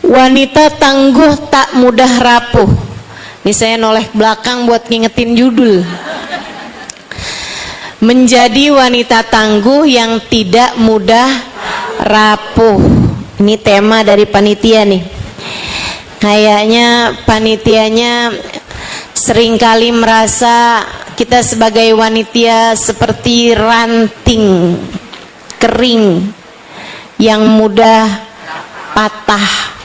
Wanita tangguh tak mudah rapuh. Ini saya noleh belakang buat ngingetin judul. Menjadi wanita tangguh yang tidak mudah rapuh. Ini tema dari panitia nih. Kayaknya panitianya seringkali merasa kita sebagai wanita seperti ranting kering yang mudah patah,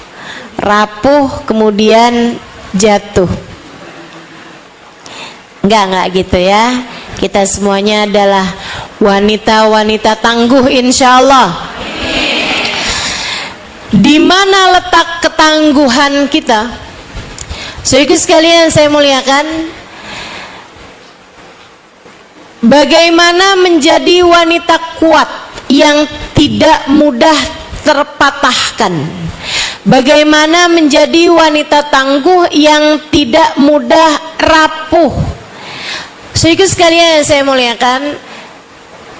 rapuh, kemudian jatuh. Enggak gitu ya. Kita semuanya adalah wanita-wanita tangguh insyaallah. Di mana letak ketangguhan kita? Saudaraku sekalian saya muliakan, bagaimana menjadi wanita kuat yang tidak mudah terpatahkan? Bagaimana menjadi wanita tangguh yang tidak mudah rapuh? Saudaraku sekalian saya muliakan,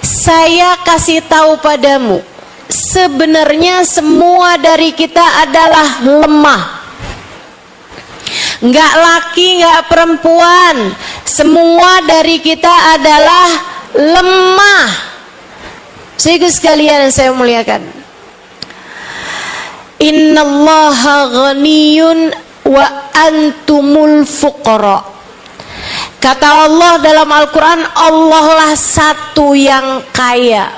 saya kasih tahu padamu, sebenarnya semua dari kita adalah lemah. Enggak laki, enggak perempuan, semua dari kita adalah lemah. Saudaraku sekalian saya muliakan, innallaha ghaniyun wa antumul fuqara. Kata Allah dalam Al-Quran, Allah lah satu yang kaya,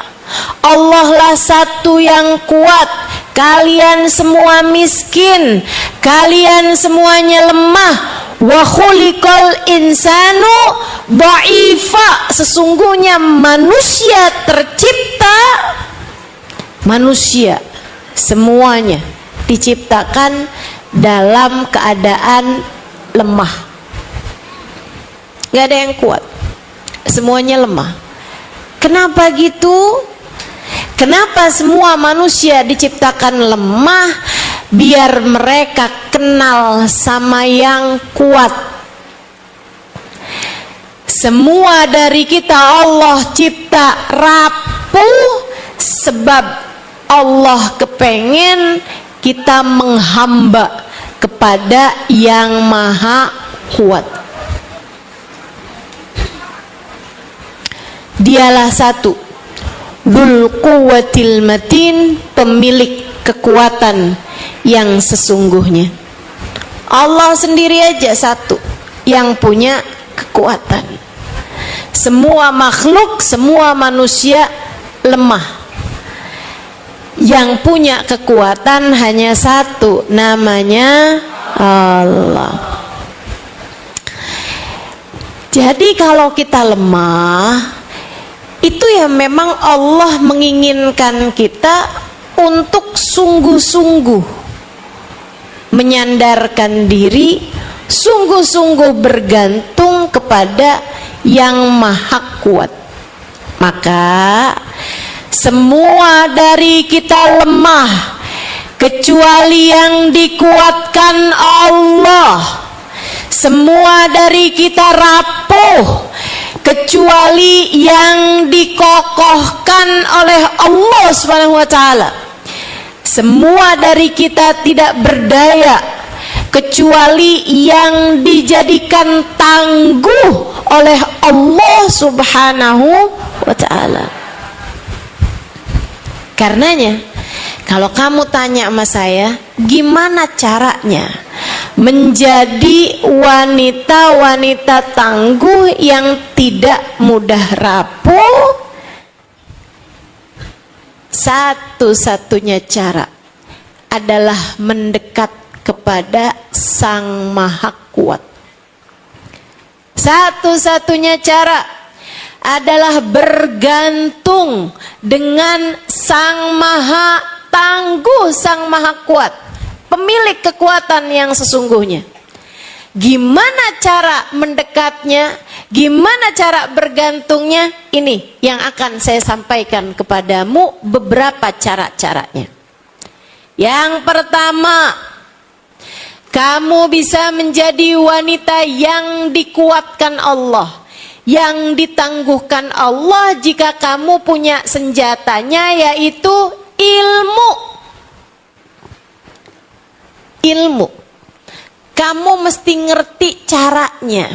Allah lah satu yang kuat. Kalian semua miskin, kalian semuanya lemah. Wa khuliqal insanu dha'ifa. Sesungguhnya manusia tercipta, manusia semuanya diciptakan dalam keadaan lemah. Gak ada yang kuat, semuanya lemah. Kenapa gitu? Kenapa semua manusia diciptakan lemah? Biar mereka kenal sama yang kuat. Semua dari kita Allah cipta rapuh, sebab Allah kepengen kita menghamba kepada yang maha kuat. Dialah satu, Dzul Quwwatil Matin, pemilik kekuatan yang sesungguhnya. Allah sendiri aja satu yang punya kekuatan. Semua makhluk, semua manusia lemah. Yang punya kekuatan hanya satu, namanya Allah. Jadi kalau kita lemah, itu ya memang Allah menginginkan kita untuk sungguh-sungguh menyandarkan diri, sungguh-sungguh bergantung kepada yang maha kuat. Maka semua dari kita lemah kecuali yang dikuatkan Allah. Semua dari kita rapuh kecuali yang dikokohkan oleh Allah Subhanahu wa taala. Semua dari kita tidak berdaya kecuali yang dijadikan tangguh oleh Allah Subhanahu wa taala. Karenanya kalau kamu tanya sama saya, gimana caranya menjadi wanita-wanita tangguh yang tidak mudah rapuh? Satu-satunya cara adalah mendekat kepada Sang Maha Kuat. Satu-satunya cara adalah bergantung dengan Sang Maha Tangguh, Sang Maha Kuat, pemilik kekuatan yang sesungguhnya. Gimana cara mendekatnya? Gimana cara bergantungnya? Ini yang akan saya sampaikan kepadamu, beberapa cara-caranya. Yang pertama, kamu bisa menjadi wanita yang dikuatkan Allah, yang ditangguhkan Allah jika kamu punya senjatanya, yaitu ilmu. ilmu. Kamu mesti ngerti caranya.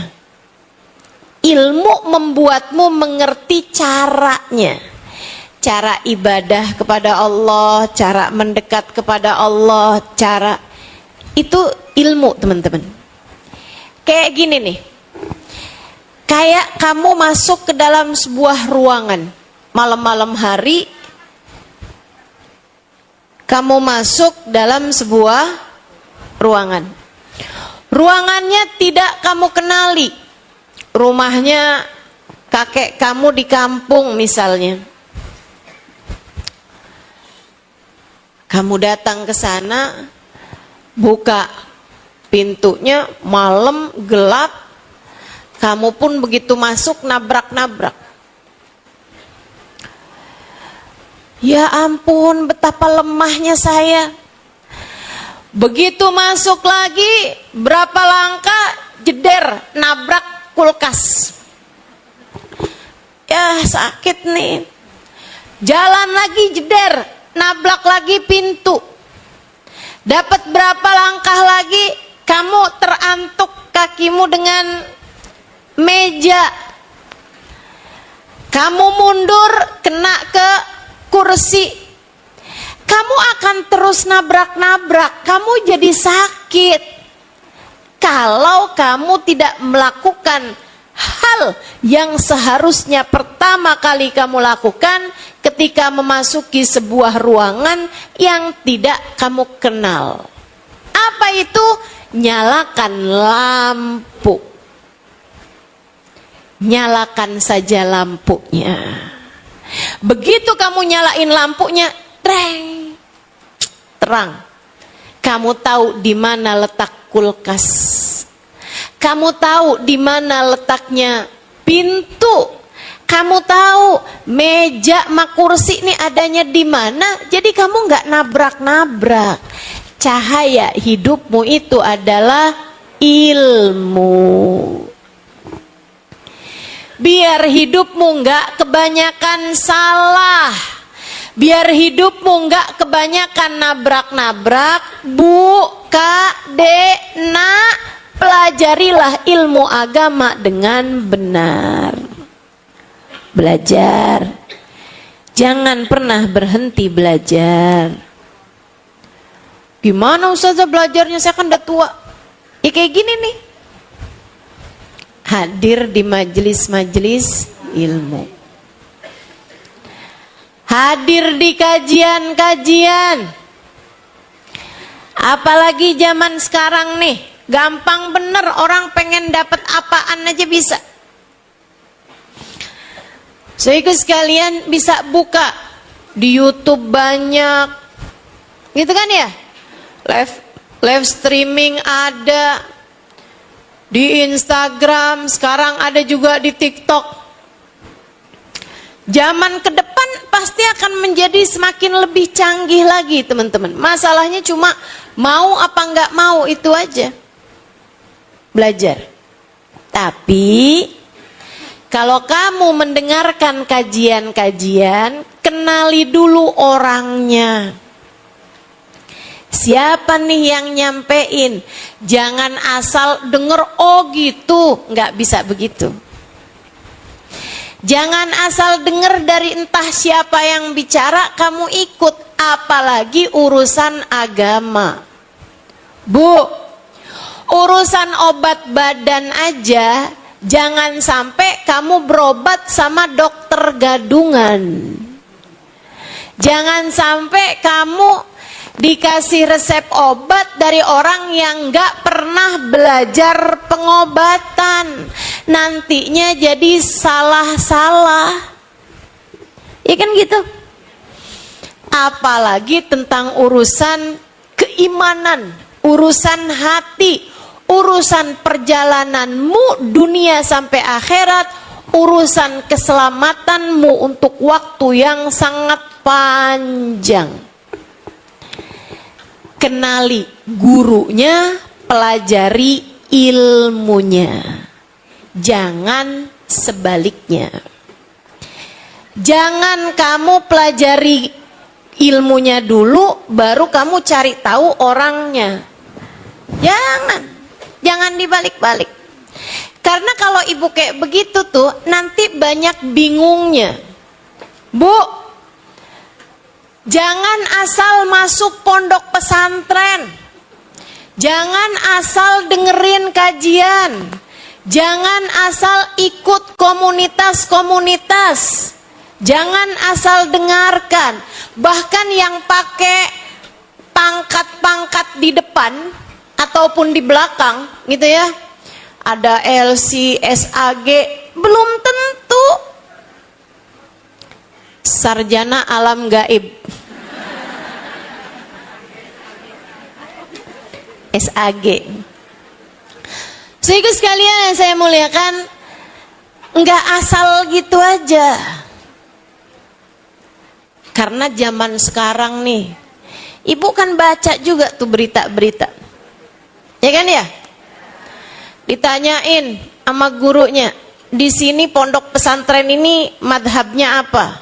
Ilmu membuatmu mengerti caranya. Cara ibadah kepada Allah, cara mendekat kepada Allah, cara itu ilmu, teman-teman. Kayak gini nih. Kayak kamu masuk ke dalam sebuah ruangan. Malam-malam hari kamu masuk dalam sebuah ruangan. Ruangannya tidak kamu kenali. Rumahnya kakek kamu di kampung misalnya. Kamu datang ke sana, buka pintunya, malam gelap. Kamu pun begitu masuk nabrak-nabrak. Ya ampun, betapa lemahnya saya. Begitu masuk lagi, berapa langkah jeder, nabrak kulkas. Ya sakit nih. Jalan lagi jeder, nabrak lagi pintu. Dapat berapa langkah lagi, kamu terantuk kakimu dengan meja. Kamu mundur, kena ke kursi. Kamu akan terus nabrak-nabrak. Kamu jadi sakit. Kalau kamu tidak melakukan hal yang seharusnya pertama kali kamu lakukan ketika memasuki sebuah ruangan yang tidak kamu kenal. Apa itu? Nyalakan lampu. Nyalakan saja lampunya. Begitu kamu nyalain lampunya, terang. Kamu tahu di mana letak kulkas. Kamu tahu di mana letaknya pintu. Kamu tahu meja sama kursi ini adanya di mana. Jadi kamu nggak nabrak-nabrak. Cahaya hidupmu itu adalah ilmu. Biar hidupmu nggak kebanyakan salah. Biar hidupmu nggak kebanyakan nabrak-nabrak. Bu, Kak, Dek, Nak, pelajarilah ilmu agama dengan benar. Belajar. Jangan pernah berhenti belajar. Gimana Ustazah belajarnya? Saya kan udah tua. Ya kayak gini nih. Hadir di majelis-majelis ilmu. Hadir di kajian-kajian. Apalagi zaman sekarang nih, gampang bener orang pengen dapat apaan aja bisa. So ikut sekalian bisa buka di YouTube banyak, gitu kan ya? Live streaming ada. Di Instagram, sekarang ada juga di TikTok. Zaman ke depan pasti akan menjadi semakin lebih canggih lagi, teman-teman. Masalahnya cuma mau apa nggak mau, itu aja. Belajar. Tapi kalau kamu mendengarkan kajian-kajian, kenali dulu orangnya. Siapa nih yang nyampein? Jangan asal denger, oh gitu. Nggak bisa begitu. Jangan asal denger dari entah siapa yang bicara, kamu ikut. Apalagi urusan agama. Bu, urusan obat badan aja, jangan sampai kamu berobat sama dokter gadungan. Jangan sampai kamu dikasih resep obat dari orang yang gak pernah belajar pengobatan. Nantinya jadi salah-salah. Ya kan gitu. Apalagi tentang urusan keimanan, urusan hati, urusan perjalananmu dunia sampai akhirat, urusan keselamatanmu untuk waktu yang sangat panjang. Kenali gurunya, pelajari ilmunya. Jangan sebaliknya. Jangan kamu pelajari ilmunya dulu, baru kamu cari tahu orangnya. Jangan dibalik-balik. Karena kalau ibu kayak begitu tuh nanti banyak bingungnya. Bu, jangan asal masuk pondok pesantren. Jangan asal dengerin kajian. Jangan asal ikut komunitas-komunitas. Jangan asal dengarkan. Bahkan yang pakai pangkat-pangkat di depan ataupun di belakang gitu ya, ada LC, SAG, belum tentu sarjana alam gaib. SAG. Sehingga sekalian yang saya muliakan, nggak asal gitu aja. Karena zaman sekarang nih, ibu kan baca juga tuh berita-berita, ya kan ya? Ditanyain sama gurunya, di sini pondok pesantren ini madhabnya apa?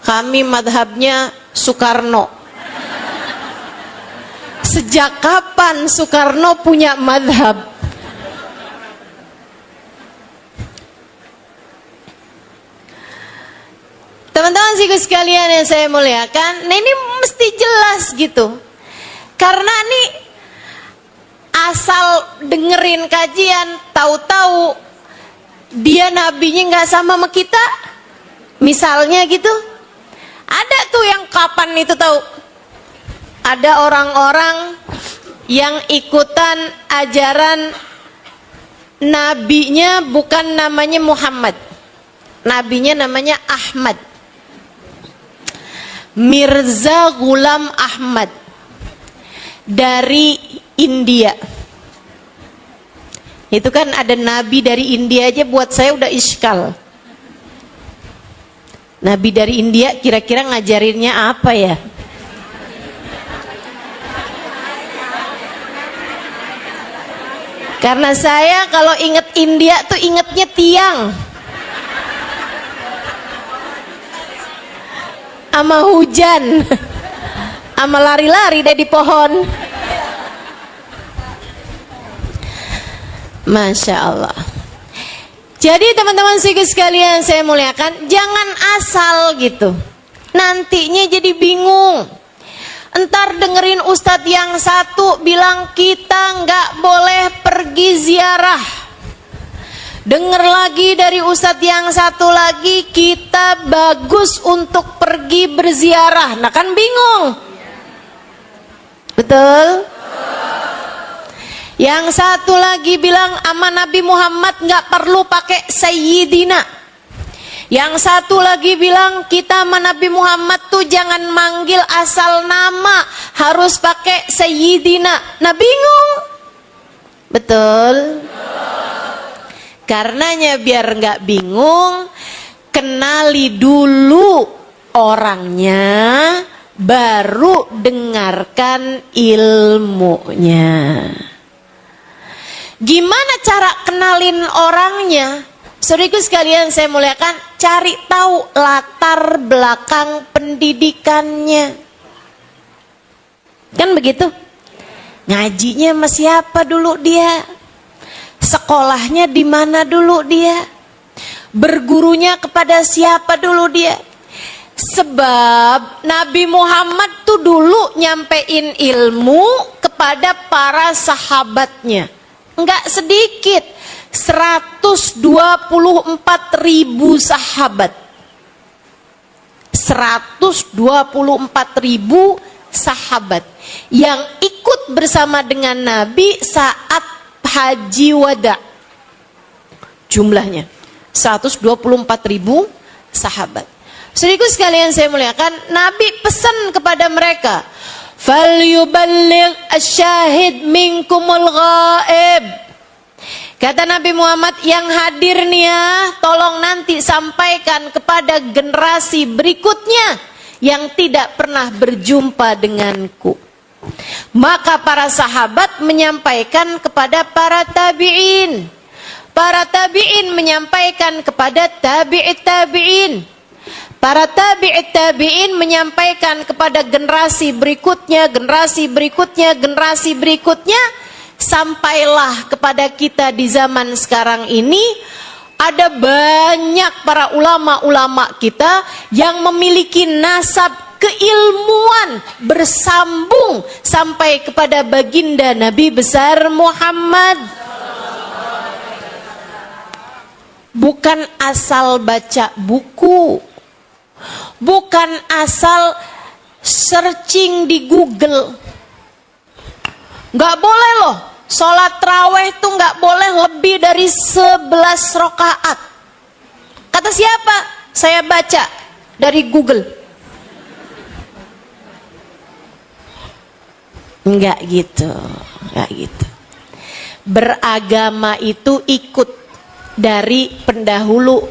Kami madhabnya Soekarno. Sejak kapan Soekarno punya madhab? Teman-teman sekalian yang saya muliakan, nah ini mesti jelas gitu. Karena nih asal dengerin kajian, tahu-tahu dia nabinya nggak sama kita, misalnya gitu. Ada tuh yang kapan itu tahu? Ada orang-orang yang ikutan ajaran nabinya bukan namanya Muhammad, nabinya namanya Ahmad, Mirza Ghulam Ahmad dari India. Itu kan ada nabi dari India aja buat saya udah iskal. Nabi dari India kira-kira ngajarinnya apa ya? Karena saya kalau inget India tuh ingetnya tiang sama hujan sama lari-lari dari pohon. Masya Allah. Jadi teman-teman sekalian saya muliakan, jangan asal gitu, nantinya jadi bingung. Entar dengerin ustadz yang satu bilang kita nggak boleh pergi ziarah, denger lagi dari ustadz yang satu lagi kita bagus untuk pergi berziarah. Nah kan bingung, betul? Yang satu lagi bilang sama Nabi Muhammad nggak perlu pakai Sayyidina. Yang satu lagi bilang kita sama Nabi Muhammad tuh jangan manggil asal nama, harus pakai Sayyidina. Nah bingung, betul? Karenanya biar nggak bingung, kenali dulu orangnya, baru dengarkan ilmunya. Gimana cara kenalin orangnya? Saudaraku sekalian saya muliakan, cari tahu latar belakang pendidikannya. Kan begitu? Ngajinya sama siapa dulu dia? Sekolahnya di mana dulu dia? Bergurunya kepada siapa dulu dia? Sebab Nabi Muhammad tuh dulu nyampein ilmu kepada para sahabatnya. Enggak sedikit. 124.000 sahabat. 124.000 sahabat yang ikut bersama dengan Nabi saat haji wada. Jumlahnya 124.000 sahabat. Saudaraku sekalian saya muliakan, Nabi pesan kepada mereka, "Falyuballigh asyahid minkumul ghaib." Kata Nabi Muhammad, yang hadir nih ya, tolong nanti sampaikan kepada generasi berikutnya yang tidak pernah berjumpa denganku. Maka para sahabat menyampaikan kepada para tabi'in. Para tabi'in menyampaikan kepada tabi'it tabi'in. Para tabi'in menyampaikan kepada generasi berikutnya, generasi berikutnya, generasi berikutnya, sampailah kepada kita di zaman sekarang ini. Ada banyak para ulama-ulama kita yang memiliki nasab keilmuan bersambung sampai kepada baginda Nabi besar Muhammad. Bukan asal baca buku, bukan asal searching di Google. Nggak boleh loh, sholat raweh tuh nggak boleh lebih dari 11 rakaat. Kata siapa? Saya baca dari Google. Enggak gitu, enggak gitu. Beragama itu ikut dari pendahulu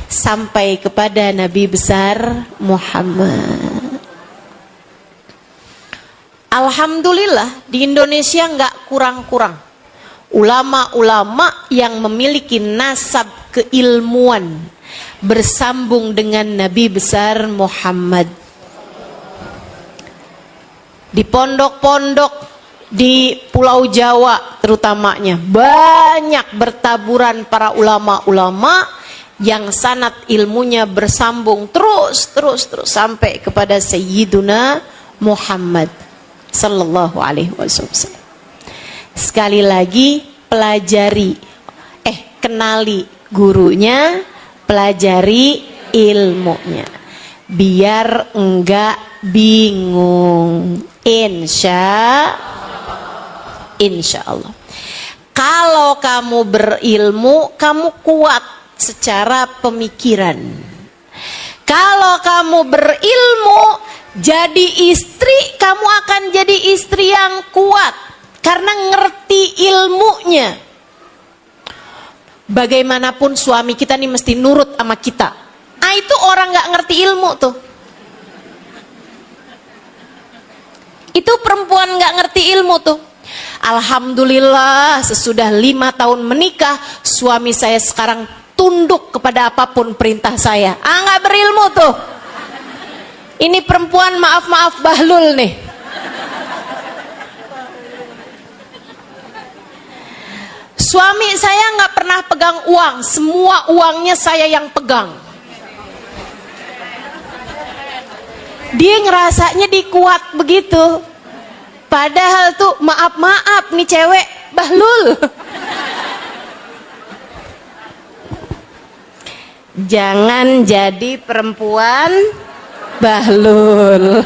sampai kepada Nabi besar Muhammad. Alhamdulillah di Indonesia nggak kurang-kurang ulama-ulama yang memiliki nasab keilmuan bersambung dengan Nabi besar Muhammad. Di pondok-pondok di Pulau Jawa terutamanya banyak bertaburan para ulama-ulama yang sanad ilmunya bersambung terus sampai kepada Sayyiduna Muhammad sallallahu alaihi wasallam. Sekali lagi pelajari, kenali gurunya, pelajari ilmunya, biar enggak bingung. Insya Allah. Kalau kamu berilmu, kamu kuat secara pemikiran. Kalau kamu berilmu, jadi istri, kamu akan jadi istri yang kuat karena ngerti ilmunya. Bagaimanapun suami kita nih mesti nurut sama kita. Ah, itu orang nggak ngerti ilmu tuh. Itu perempuan nggak ngerti ilmu tuh. Alhamdulillah sesudah 5 tahun menikah, suami saya sekarang tunduk kepada apapun perintah saya. Ah, nggak berilmu tuh. Ini perempuan maaf bahlul nih. Suami saya nggak pernah pegang uang, semua uangnya saya yang pegang. Dia ngerasanya dikuat begitu. Padahal tuh maaf nih cewek bahlul. Jangan jadi perempuan bahlul.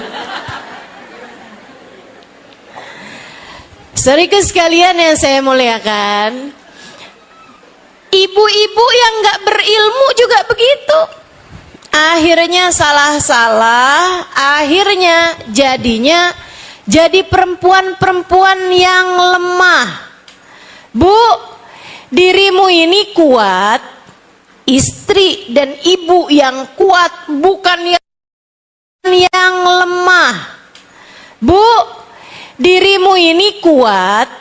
Saudaraku sekalian yang saya muliakan, ibu-ibu yang nggak berilmu juga begitu. Akhirnya salah-salah, akhirnya jadinya jadi perempuan-perempuan yang lemah. Bu, dirimu ini kuat, istri dan ibu yang kuat, bukan yang lemah. Bu, dirimu ini kuat,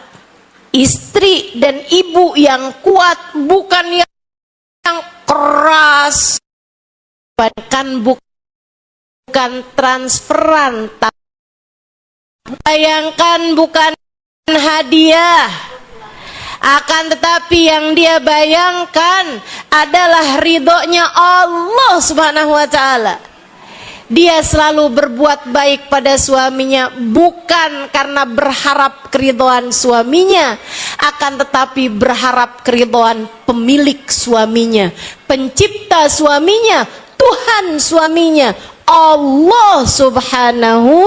istri dan ibu yang kuat, bukan yang keras. Bahkan bukan transferan, bayangkan bukan hadiah, akan tetapi yang dia bayangkan adalah ridhonya Allah Subhanahu wa ta'ala. Dia selalu berbuat baik pada suaminya bukan karena berharap keridhaan suaminya, akan tetapi berharap keridhaan pemilik suaminya, pencipta suaminya, Tuhan suaminya, Allah Subhanahu.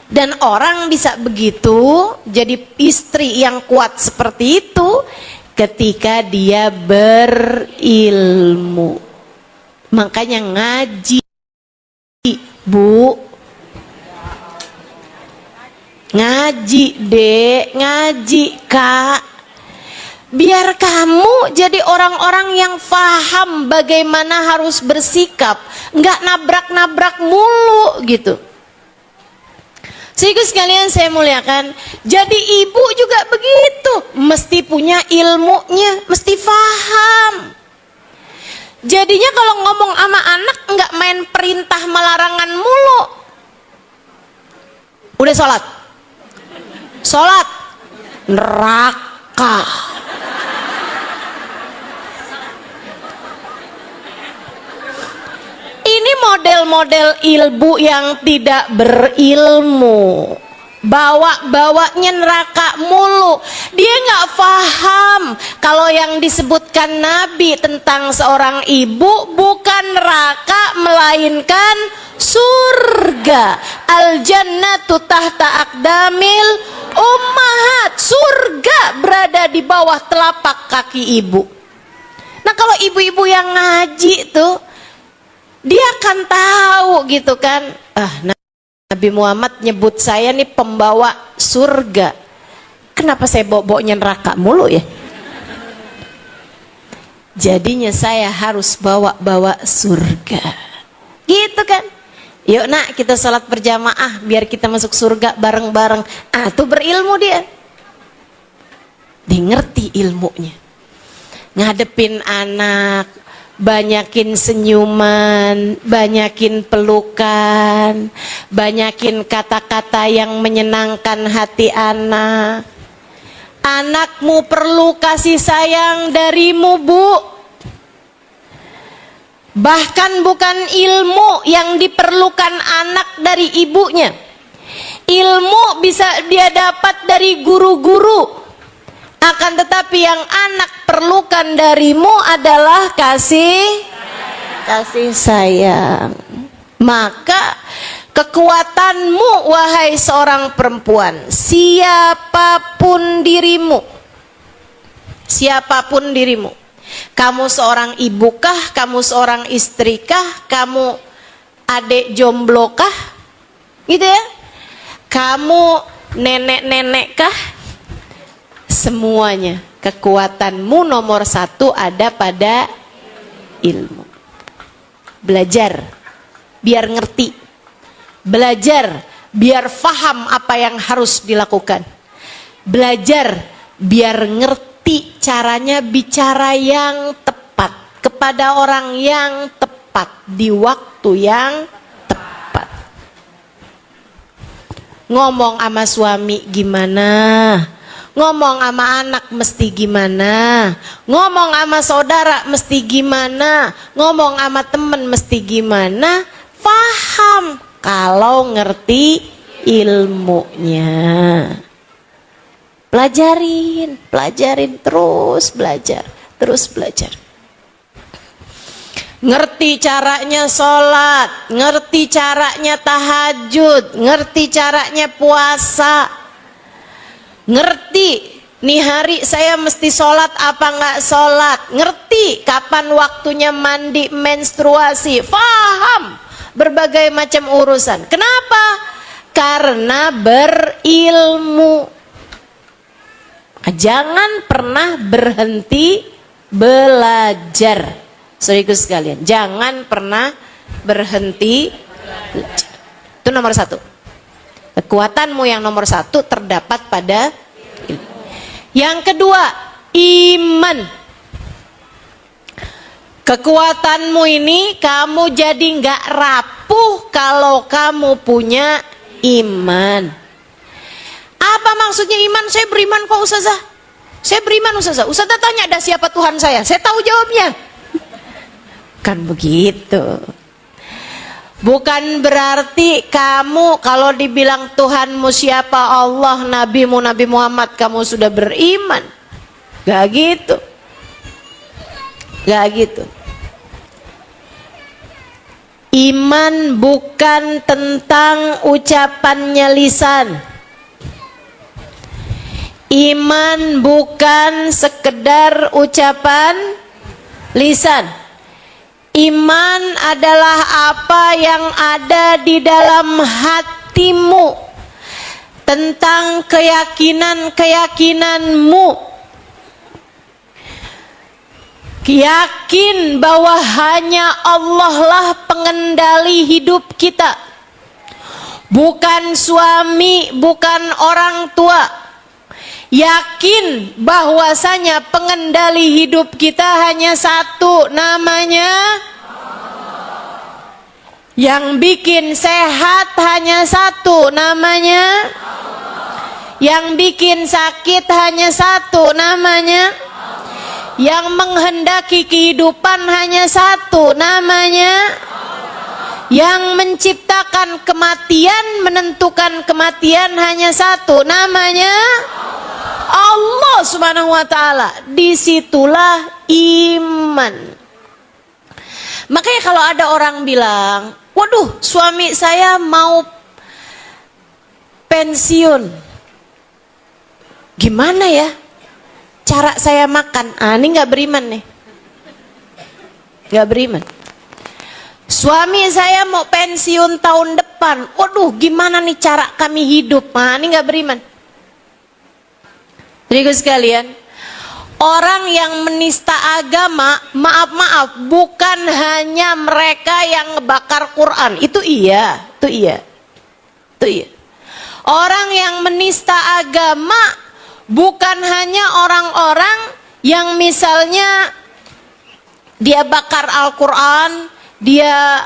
Dan orang bisa begitu jadi istri yang kuat seperti itu ketika dia berilmu. Makanya ngaji, Bu, ngaji, Dek, ngaji, Kak, biar kamu jadi orang-orang yang faham bagaimana harus bersikap, nggak nabrak-nabrak mulu gitu. Sehingga sekalian saya muliakan, jadi ibu juga begitu, mesti punya ilmunya, mesti faham. Jadinya kalau ngomong sama anak nggak main perintah melarangan mulu. Udah sholat, sholat neraka. Ini model-model ibu yang tidak berilmu, bawa-bawanya neraka mulu. Dia nggak paham kalau yang disebutkan Nabi tentang seorang ibu bukan neraka melainkan surga. Al jannatu tahta aqdamil ummahat. Surga berada di bawah telapak kaki ibu. Nah kalau ibu-ibu yang ngaji tuh, dia akan tahu gitu kan, Nabi Muhammad nyebut saya nih pembawa surga. Kenapa saya bawa-bawanya neraka mulu ya? Jadinya saya harus bawa-bawa surga. Gitu kan? Yuk nak kita sholat berjamaah biar kita masuk surga bareng-bareng. Tuh berilmu dia. Dia ngerti ilmunya. Ngadepin anak, banyakin senyuman, banyakin pelukan, banyakin kata-kata yang menyenangkan hati anak. Anakmu perlu kasih sayang darimu, Bu. Bahkan bukan ilmu yang diperlukan anak dari ibunya. Ilmu bisa dia dapat dari guru-guru. Akan tetapi yang anak perlukan darimu adalah kasih sayang. Maka kekuatanmu wahai seorang perempuan, siapapun dirimu, kamu seorang ibukah, kamu seorang istrikah, kamu adik jomblokah, gitu ya, kamu nenek-nenekkah, semuanya kekuatanmu nomor satu ada pada ilmu. Belajar biar ngerti, belajar biar faham apa yang harus dilakukan, belajar biar ngerti caranya bicara yang tepat kepada orang yang tepat di waktu yang tepat. Ngomong sama suami gimana, ngomong sama anak mesti gimana, ngomong sama saudara mesti gimana, ngomong sama temen mesti gimana. Paham kalau ngerti ilmunya. Pelajarin terus belajar. Ngerti caranya sholat, ngerti caranya tahajud, ngerti caranya puasa, ngerti nih hari saya mesti sholat apa nggak sholat, ngerti kapan waktunya mandi menstruasi, paham berbagai macam urusan. Kenapa? Karena berilmu. Jangan pernah berhenti belajar, saudaraku sekalian. Jangan pernah berhenti belajar. Itu nomor satu. Kekuatanmu yang nomor satu terdapat pada ilmu. Yang kedua, iman. Kekuatanmu ini kamu jadi nggak rapuh kalau kamu punya iman. Apa maksudnya iman? Saya beriman kok Ustazah. Saya beriman Ustazah. Ustazah tanya dah siapa Tuhan saya. Saya tahu jawabnya. Kan begitu. Bukan berarti kamu kalau dibilang Tuhanmu siapa, Allah, Nabimu, Nabi Muhammad, kamu sudah beriman. Gak gitu. Gak gitu. Iman bukan tentang ucapannya lisan. Iman bukan sekedar ucapan lisan. Iman adalah apa yang ada di dalam hatimu tentang keyakinan-keyakinanmu. Yakin bahwa hanya Allah lah pengendali hidup kita. Bukan suami, bukan orang tua. Yakin bahwasanya pengendali hidup kita hanya satu, namanya yang bikin sehat hanya satu, namanya yang bikin sakit hanya satu, namanya yang menghendaki kehidupan hanya satu, namanya yang menciptakan kematian, menentukan kematian hanya satu, namanya Allah Subhanahu wa ta'ala. Disitulah iman. Makanya kalau ada orang bilang, waduh, suami saya mau pensiun, gimana ya cara saya makan? Ini gak beriman nih, gak beriman. Suami saya mau pensiun tahun depan, waduh, gimana nih cara kami hidup? Ini gak beriman. Jadi sekalian, orang yang menista agama, maaf, bukan hanya mereka yang ngebakar Quran. Itu iya. Orang yang menista agama bukan hanya orang-orang yang misalnya dia bakar Al-Quran, dia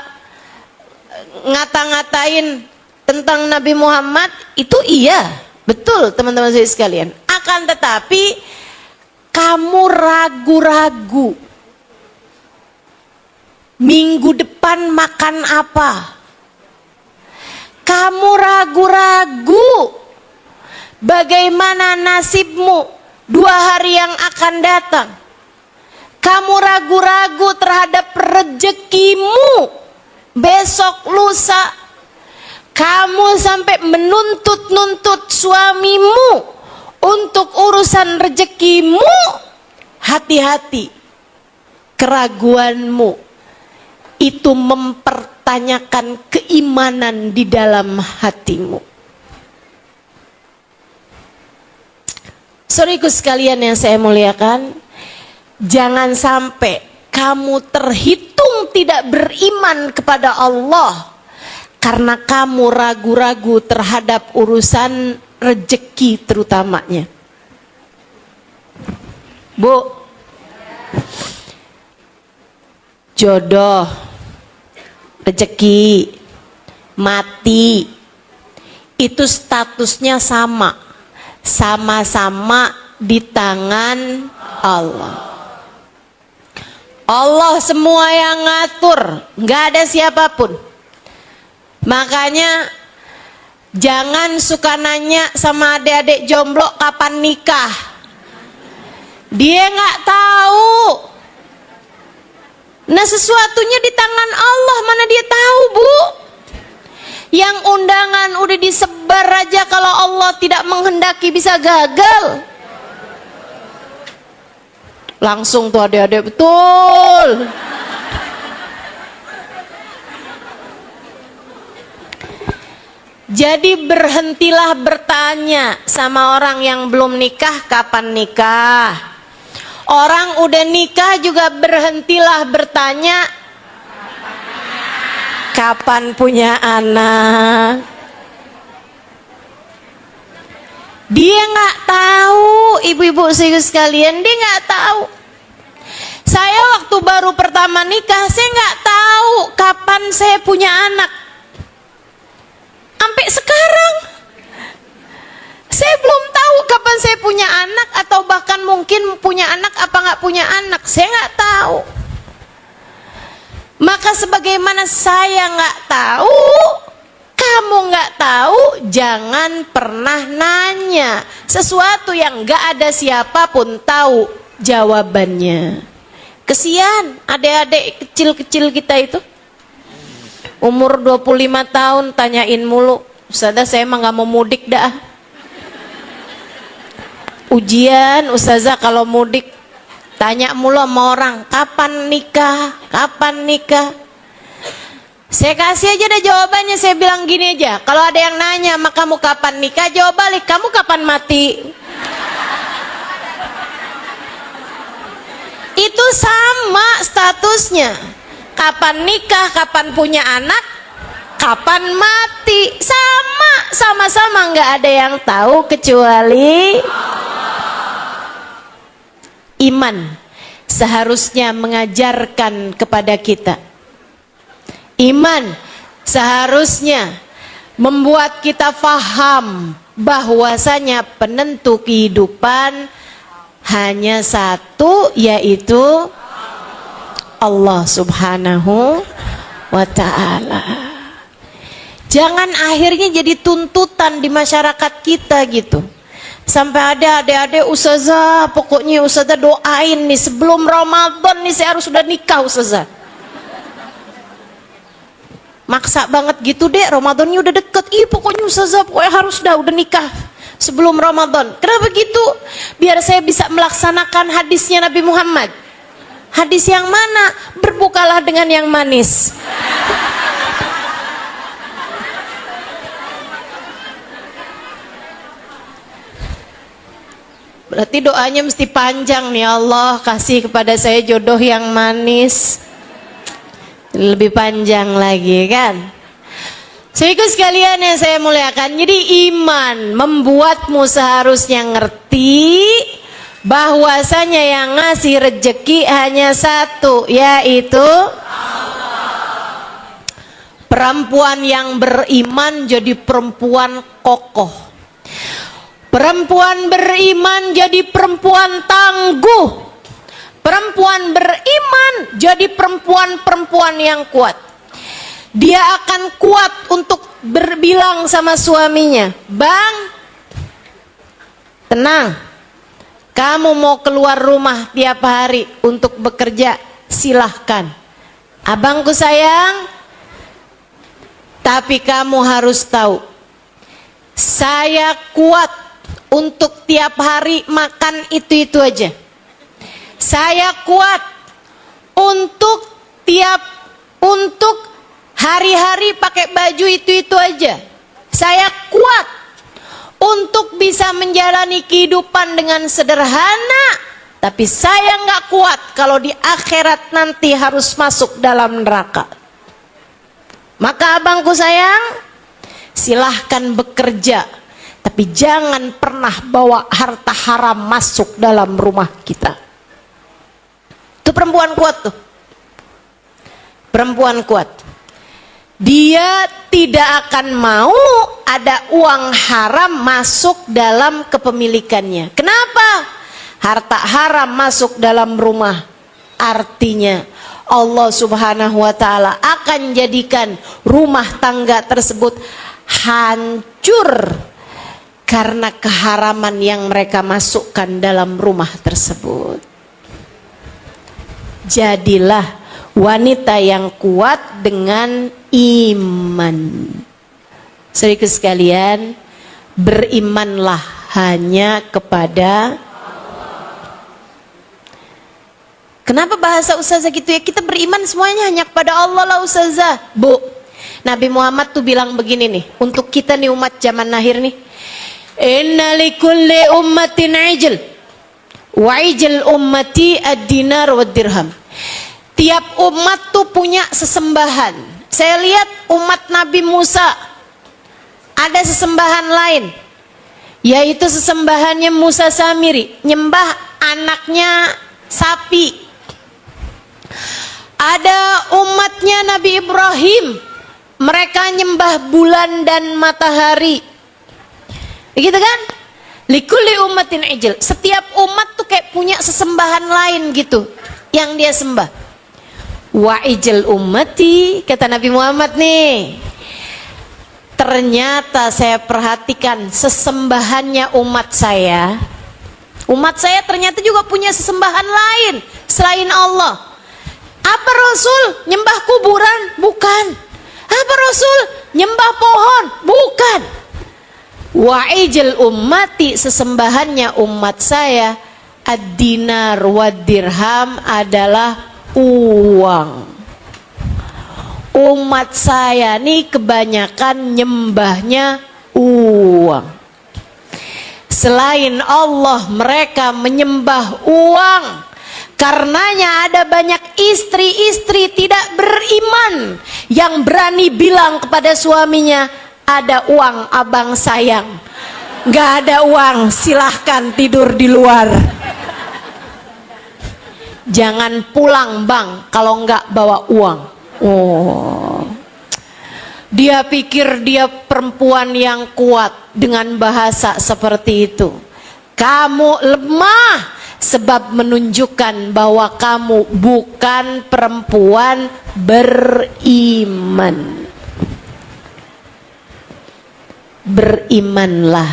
ngata-ngatain tentang Nabi Muhammad. Itu iya, betul teman-teman saya sekalian. Akan tetapi kamu ragu-ragu minggu depan makan apa? Kamu ragu-ragu bagaimana nasibmu 2 hari yang akan datang. Kamu ragu-ragu terhadap rezekimu besok lusa. Kamu sampai menuntut-nuntut suamimu untuk urusan rezekimu. Hati-hati, keraguanmu itu mempertanyakan keimanan di dalam hatimu. Saudaraku sekalian yang saya muliakan, jangan sampai kamu terhitung tidak beriman kepada Allah karena kamu ragu-ragu terhadap urusan rezeki terutamanya. Bu, jodoh, rezeki, mati, itu statusnya sama-sama di tangan Allah. Allah semua yang ngatur, nggak ada siapapun. Makanya jangan suka nanya sama adik-adik jomblo kapan nikah. Dia nggak tahu. Nah, sesuatunya di tangan Allah, mana dia tahu, Bu? Yang undangan udah disebar aja, kalau Allah tidak menghendaki bisa gagal. Langsung tuh adik-adik, betul. Jadi berhentilah bertanya sama orang yang belum nikah kapan nikah. Orang udah nikah juga berhentilah bertanya kapan punya anak. Dia nggak tahu, ibu-ibu sekalian, dia nggak tahu. Saya waktu baru pertama nikah, saya nggak tahu kapan saya punya anak. Sampai sekarang saya belum tahu kapan saya punya anak, atau bahkan mungkin punya anak apa nggak punya anak, saya nggak tahu. Maka sebagaimana saya nggak tahu, kamu nggak tahu, jangan pernah nanya sesuatu yang nggak ada siapapun tahu jawabannya. Kesian adik-adik kecil-kecil kita itu, umur 25 tahun tanyain mulu, Ustazah saya emang gak mau mudik dah. Ujian Ustazah kalau mudik, tanya mulu sama orang, kapan nikah, kapan nikah. Saya kasih aja deh jawabannya, saya bilang gini aja, kalau ada yang nanya sama kamu kapan nikah, jawab balik, kamu kapan mati. Itu sama statusnya. Kapan nikah, kapan punya anak, kapan mati, sama-sama nggak ada yang tahu kecuali Iman seharusnya mengajarkan kepada kita. Iman seharusnya membuat kita faham bahwasanya penentu kehidupan hanya satu, yaitu Allah Subhanahu wa ta'ala. Jangan akhirnya jadi tuntutan di masyarakat kita gitu. Sampai ada adik-adik, ustazah, pokoknya ustazah doain nih sebelum Ramadan nih saya harus sudah nikah ustazah. Maksa banget gitu deh, Ramadannya udah deket. Ih pokoknya ustazah, pokoknya harus udah nikah sebelum Ramadan. Kenapa gitu? Biar saya bisa melaksanakan hadisnya Nabi Muhammad. Hadis yang mana? Berbukalah dengan yang manis. Berarti doanya mesti panjang nih, Allah kasih kepada saya jodoh yang manis. Lebih panjang lagi kan. Saudaraku sekalian yang saya muliakan, jadi iman membuatmu seharusnya ngerti bahwasanya yang ngasih rezeki hanya satu, yaitu Allah. Perempuan yang beriman jadi perempuan kokoh. Perempuan beriman jadi perempuan tangguh. Perempuan beriman jadi perempuan-perempuan yang kuat. Dia akan kuat untuk berbilang sama suaminya, "Bang, tenang. Kamu mau keluar rumah tiap hari untuk bekerja, silahkan. Abangku sayang, tapi kamu harus tahu, saya kuat untuk tiap hari makan itu aja. Saya kuat untuk hari-hari pakai baju itu aja. Saya kuat untuk bisa menjalani kehidupan dengan sederhana. Tapi saya nggak kuat kalau di akhirat nanti harus masuk dalam neraka. Maka abangku sayang, silahkan bekerja, tapi jangan pernah bawa harta haram masuk dalam rumah kita." Itu perempuan kuat tuh. Perempuan kuat. Dia tidak akan mau ada uang haram masuk dalam kepemilikannya. Kenapa? Harta haram masuk dalam rumah. Artinya Allah Subhanahu wa ta'ala akan jadikan rumah tangga tersebut hancur karena keharaman yang mereka masukkan dalam rumah tersebut. Jadilah wanita yang kuat dengan iman. Saudaraku sekalian, berimanlah hanya kepada Allah. Kenapa bahasa ustazah gitu ya? Kita beriman semuanya hanya kepada Allah lah ustazah. Bu, Nabi Muhammad tuh bilang begini nih, untuk kita nih umat zaman akhir nih, "Inna likulli ummatin ijl, wa ijl ummati ad-dinar wa dirham." Tiap umat tuh punya sesembahan. Saya lihat umat Nabi Musa ada sesembahan lain, yaitu sesembahannya Musa Samiri, nyembah anaknya sapi. Ada umatnya Nabi Ibrahim, mereka nyembah bulan dan matahari. Begitu kan? Likulli ummatin ijl. Setiap umat tuh kayak punya sesembahan lain gitu yang dia sembah. Wa ijl ummati, kata Nabi Muhammad nih, ternyata saya perhatikan sesembahannya umat saya ternyata juga punya sesembahan lain selain Allah. Apa Rasul? Nyembah kuburan? Bukan. Apa Rasul? Nyembah pohon? Bukan. Wa ijl ummati, sesembahannya umat saya, ad-dinar wa dirham, adalah uang. Umat saya nih kebanyakan nyembahnya uang. Selain Allah mereka menyembah uang. Karenanya ada banyak istri-istri tidak beriman yang berani bilang kepada suaminya, "Ada uang abang sayang." "Gak ada uang, silahkan tidur di luar." Jangan pulang bang kalau nggak bawa uang. Oh, dia pikir dia perempuan yang kuat dengan bahasa seperti itu. Kamu lemah sebab menunjukkan bahwa kamu bukan perempuan beriman. Berimanlah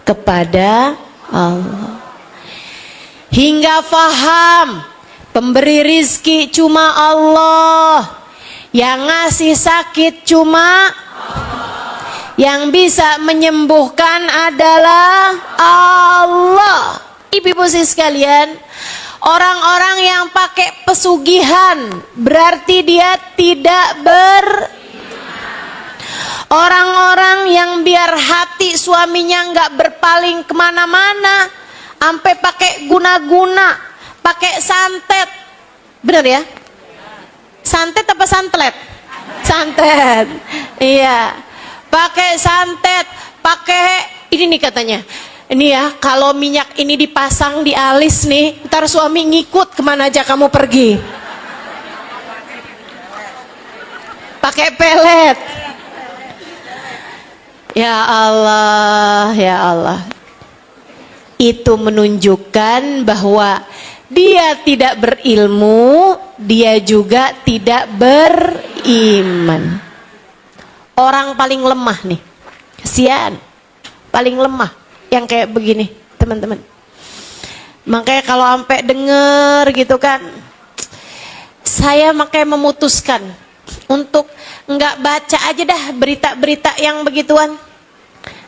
kepada Allah hingga faham pemberi rizki cuma Allah, yang ngasih sakit cuma Allah, yang bisa menyembuhkan adalah Allah. Ibu-ibu sekalian, orang-orang yang pakai pesugihan berarti dia tidak orang-orang yang biar hati suaminya nggak berpaling kemana-mana, sampai pakai guna-guna, pakai santet, bener ya? Santet apa santlet? Santet, iya. Pakai santet, pakai ini nih katanya. Ini ya, kalau minyak ini dipasang di alis nih, ntar suami ngikut kemana aja kamu pergi. Pakai pelet. Ya Allah, ya Allah. Itu menunjukkan bahwa dia tidak berilmu, dia juga tidak beriman. Orang paling lemah nih, kasihan, paling lemah yang kayak begini, teman-teman. Makanya kalau sampai denger gitu kan, saya makanya memutuskan untuk nggak baca aja dah berita-berita yang begituan,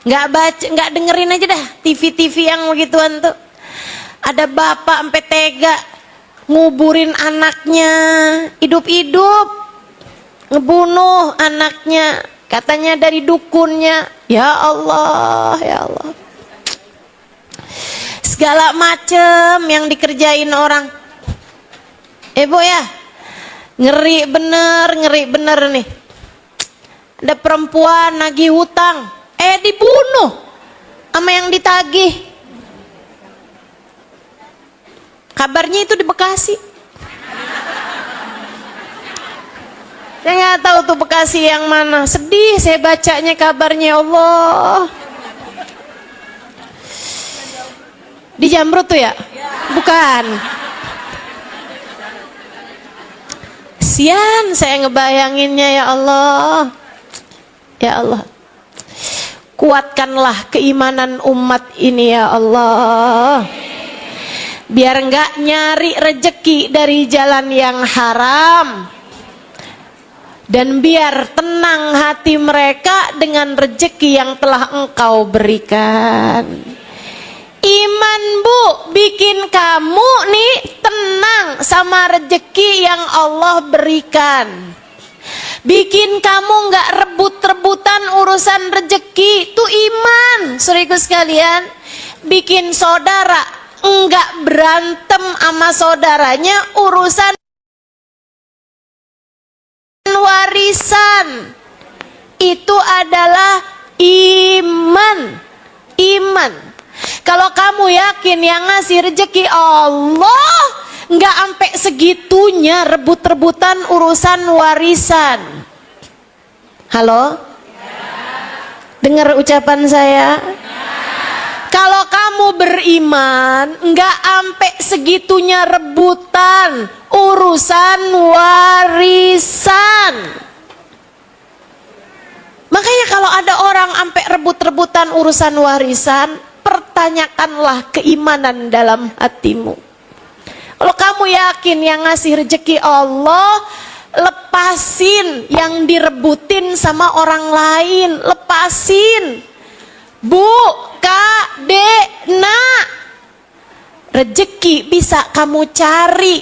nggak baca, nggak dengerin aja dah TV-TV yang begituan tuh. Ada bapak sampai tega nguburin anaknya hidup-hidup, ngebunuh anaknya, katanya dari dukunnya. Ya Allah, ya Allah, segala macem yang dikerjain orang. Bu ya, ngeri bener nih. Ada perempuan nagih hutang, dibunuh sama yang ditagih. Kabarnya itu di Bekasi. Saya nggak tahu tuh Bekasi yang mana. Sedih saya bacanya kabarnya, Allah. Di Jamrut tuh ya? Bukan. Sian saya ngebayanginnya, ya Allah. Ya Allah. Kuatkanlah keimanan umat ini, ya Allah. Biar enggak nyari rejeki dari jalan yang haram, dan biar tenang hati mereka dengan rejeki yang telah Engkau berikan. Iman bu, bikin kamu nih tenang sama rejeki yang Allah berikan. Bikin kamu nggak rebut-rebutan urusan rejeki, itu iman. Saudaraku sekalian, bikin saudara enggak berantem sama saudaranya urusan warisan, itu adalah iman. Kalau kamu yakin yang ngasih rezeki Allah, nggak sampai segitunya rebut-rebutan urusan warisan. Halo, dengar ucapan saya? Kalau kamu beriman, nggak sampai segitunya rebutan urusan warisan. Makanya kalau ada orang sampai rebut-rebutan urusan warisan, pertanyakanlah keimanan dalam hatimu. Kalau kamu yakin yang ngasih rezeki Allah, lepasin yang direbutin sama orang lain, lepasin. Bu, Kak, Dek, Nak, rejeki bisa kamu cari,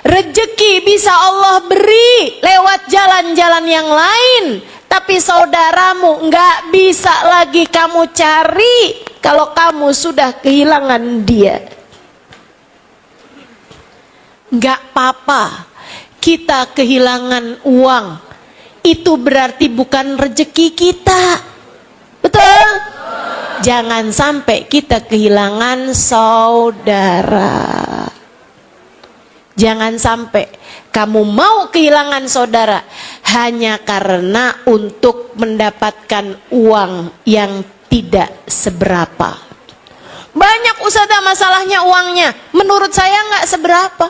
rejeki bisa Allah beri lewat jalan-jalan yang lain, tapi saudaramu nggak bisa lagi kamu cari kalau kamu sudah kehilangan dia. Nggak apa-apa kita kehilangan uang, itu berarti bukan rejeki kita, betul? Jangan sampai kita kehilangan saudara. Jangan sampai kamu mau kehilangan saudara hanya karena untuk mendapatkan uang yang tidak seberapa. Banyak ustazah masalahnya uangnya, menurut saya nggak seberapa.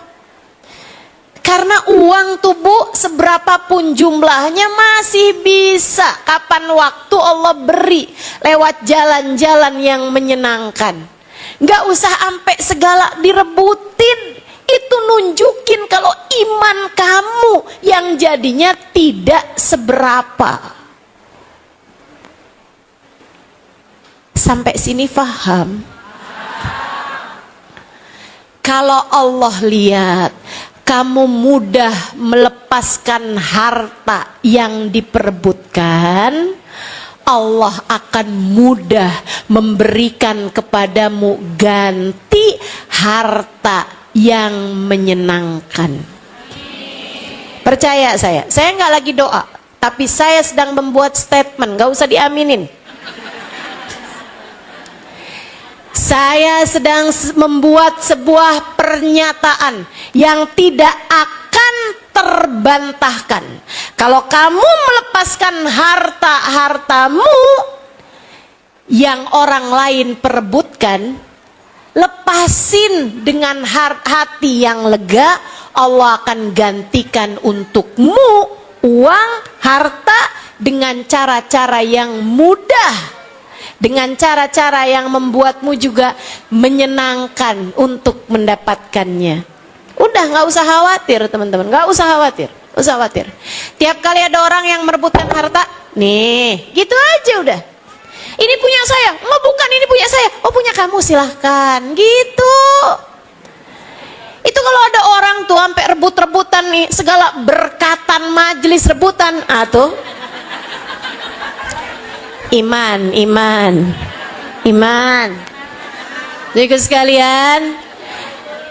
Karena uang tuh Bu, seberapapun jumlahnya masih bisa kapan waktu Allah beri lewat jalan-jalan yang menyenangkan. Nggak usah sampai segala direbutin. Itu nunjukin kalau iman kamu yang jadinya tidak seberapa. Sampai sini paham? Kalau Allah lihat kamu mudah melepaskan harta yang diperebutkan, Allah akan mudah memberikan kepadamu ganti harta yang menyenangkan. Percaya saya nggak lagi doa, tapi saya sedang membuat statement, nggak usah diaminin. Saya sedang membuat sebuah pernyataan yang tidak akan terbantahkan. Kalau kamu melepaskan harta-hartamu yang orang lain perebutkan, lepasin dengan hati yang lega, Allah akan gantikan untukmu uang, harta dengan cara-cara yang mudah, dengan cara-cara yang membuatmu juga menyenangkan untuk mendapatkannya. Udah, nggak usah khawatir teman-teman, nggak usah khawatir, usah khawatir. Tiap kali ada orang yang merebutkan harta, nih, gitu aja udah. Ini punya saya, oh bukan ini punya saya, oh punya kamu silahkan, gitu. Itu kalau ada orang tuh sampai rebut-rebutan nih, segala berkatan majelis rebutan, tuh. Iman. Jadi sekalian,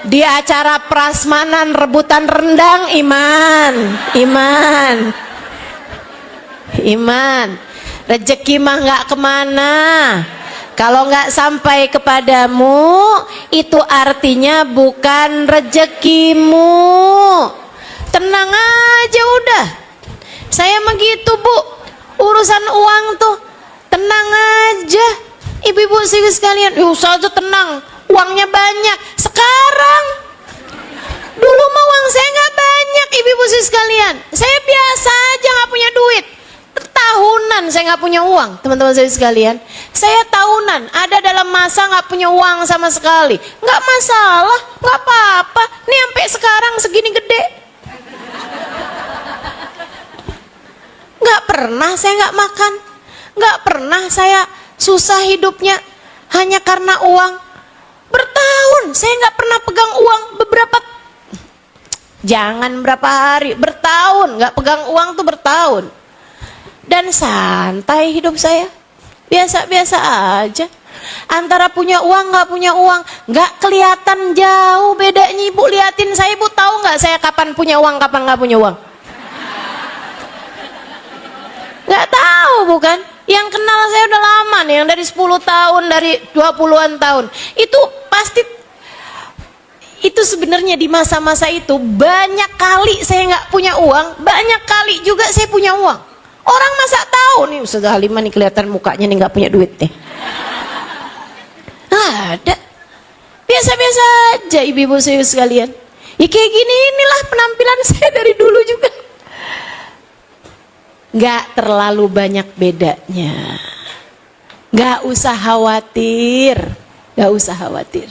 di acara prasmanan rebutan rendang, iman. Rezeki mah nggak kemana. Kalau nggak sampai kepadamu, itu artinya bukan rezekimu. Tenang aja udah. Saya mah gitu Bu, urusan uang tuh tenang aja. Ibu-ibu sekalian, usah aja tenang, uangnya banyak. Sekarang, dulu mah uang saya nggak banyak, ibu-ibu sekalian. Saya biasa aja nggak punya duit. Tahunan saya nggak punya uang, teman-teman saya sekalian. Saya tahunan ada dalam masa nggak punya uang sama sekali. Nggak masalah, nggak apa-apa. Nih sampai sekarang segini gede. Nggak pernah saya nggak makan, nggak pernah saya susah hidupnya hanya karena uang. Bertahun saya nggak pernah pegang uang, jangan berapa hari, bertahun nggak pegang uang tuh bertahun. Dan santai hidup saya, biasa-biasa aja. Antara punya uang nggak punya uang, nggak kelihatan jauh bedanya. Ibu liatin saya, ibu tahu nggak saya kapan punya uang, kapan nggak punya uang? Nggak tahu bukan? Yang kenal saya udah lama nih, yang dari 10 tahun, dari 20-an tahun. Itu pasti, itu sebenarnya di masa-masa itu banyak kali saya nggak punya uang, banyak kali juga saya punya uang. Orang masa tahu nih Ustazah Halimah nih kelihatan mukanya nih nggak punya duit nih. Ada. Biasa-biasa aja ibu-ibu saya sekalian. Ya kayak gini inilah penampilan saya dari dulu juga. Nggak terlalu banyak bedanya. Nggak usah khawatir. Nggak usah khawatir.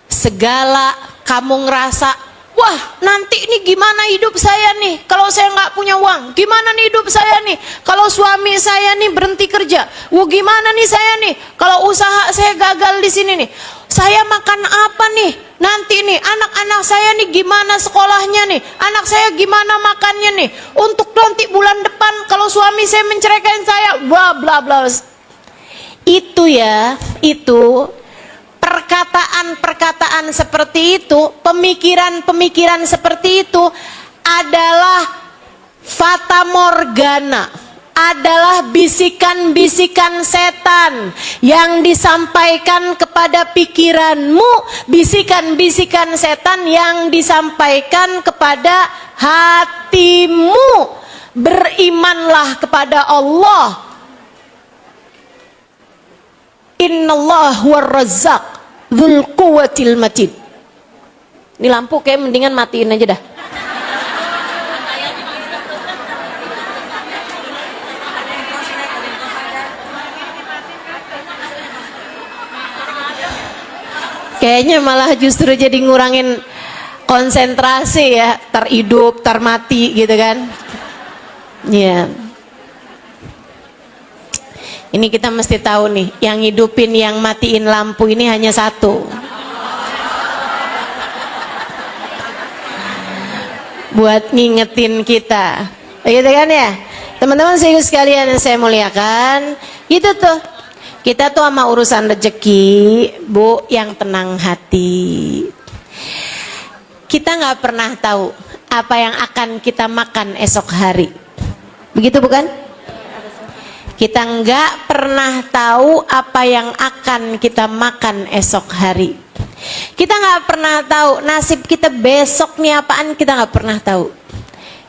Segala kamu ngerasa, wah nanti ini gimana hidup saya nih kalau saya nggak punya uang, gimana nih hidup saya nih kalau suami saya nih berhenti kerja, wah gimana nih saya nih kalau usaha saya gagal di sini nih, saya makan apa nih nanti nih, anak-anak saya nih gimana sekolahnya nih, anak saya gimana makannya nih, untuk nanti bulan depan kalau suami saya menceraikan saya, bla bla bla. Itu ya, itu perkataan-perkataan seperti itu, pemikiran-pemikiran seperti itu adalah fata morgana, adalah bisikan-bisikan setan yang disampaikan kepada pikiranmu, bisikan-bisikan setan yang disampaikan kepada hatimu. Berimanlah kepada Allah. Innallah huwar-razzaq dzul quwwatil matin. Ini lampu kayak mendingan matiin aja dah. Kayaknya malah justru jadi ngurangin konsentrasi ya, terhidup, termati gitu kan. Ya. Ini kita mesti tahu nih, yang hidupin, yang matiin lampu ini hanya satu. Buat ngingetin kita. Begitu kan ya? Teman-teman sekalian yang saya muliakan, itu tuh. Kita tuh sama urusan rezeki, Bu, yang tenang hati. Kita nggak pernah tahu apa yang akan kita makan esok hari. Begitu bukan? Kita nggak pernah tahu apa yang akan kita makan esok hari. Kita nggak pernah tahu nasib kita besok nih apaan, kita nggak pernah tahu.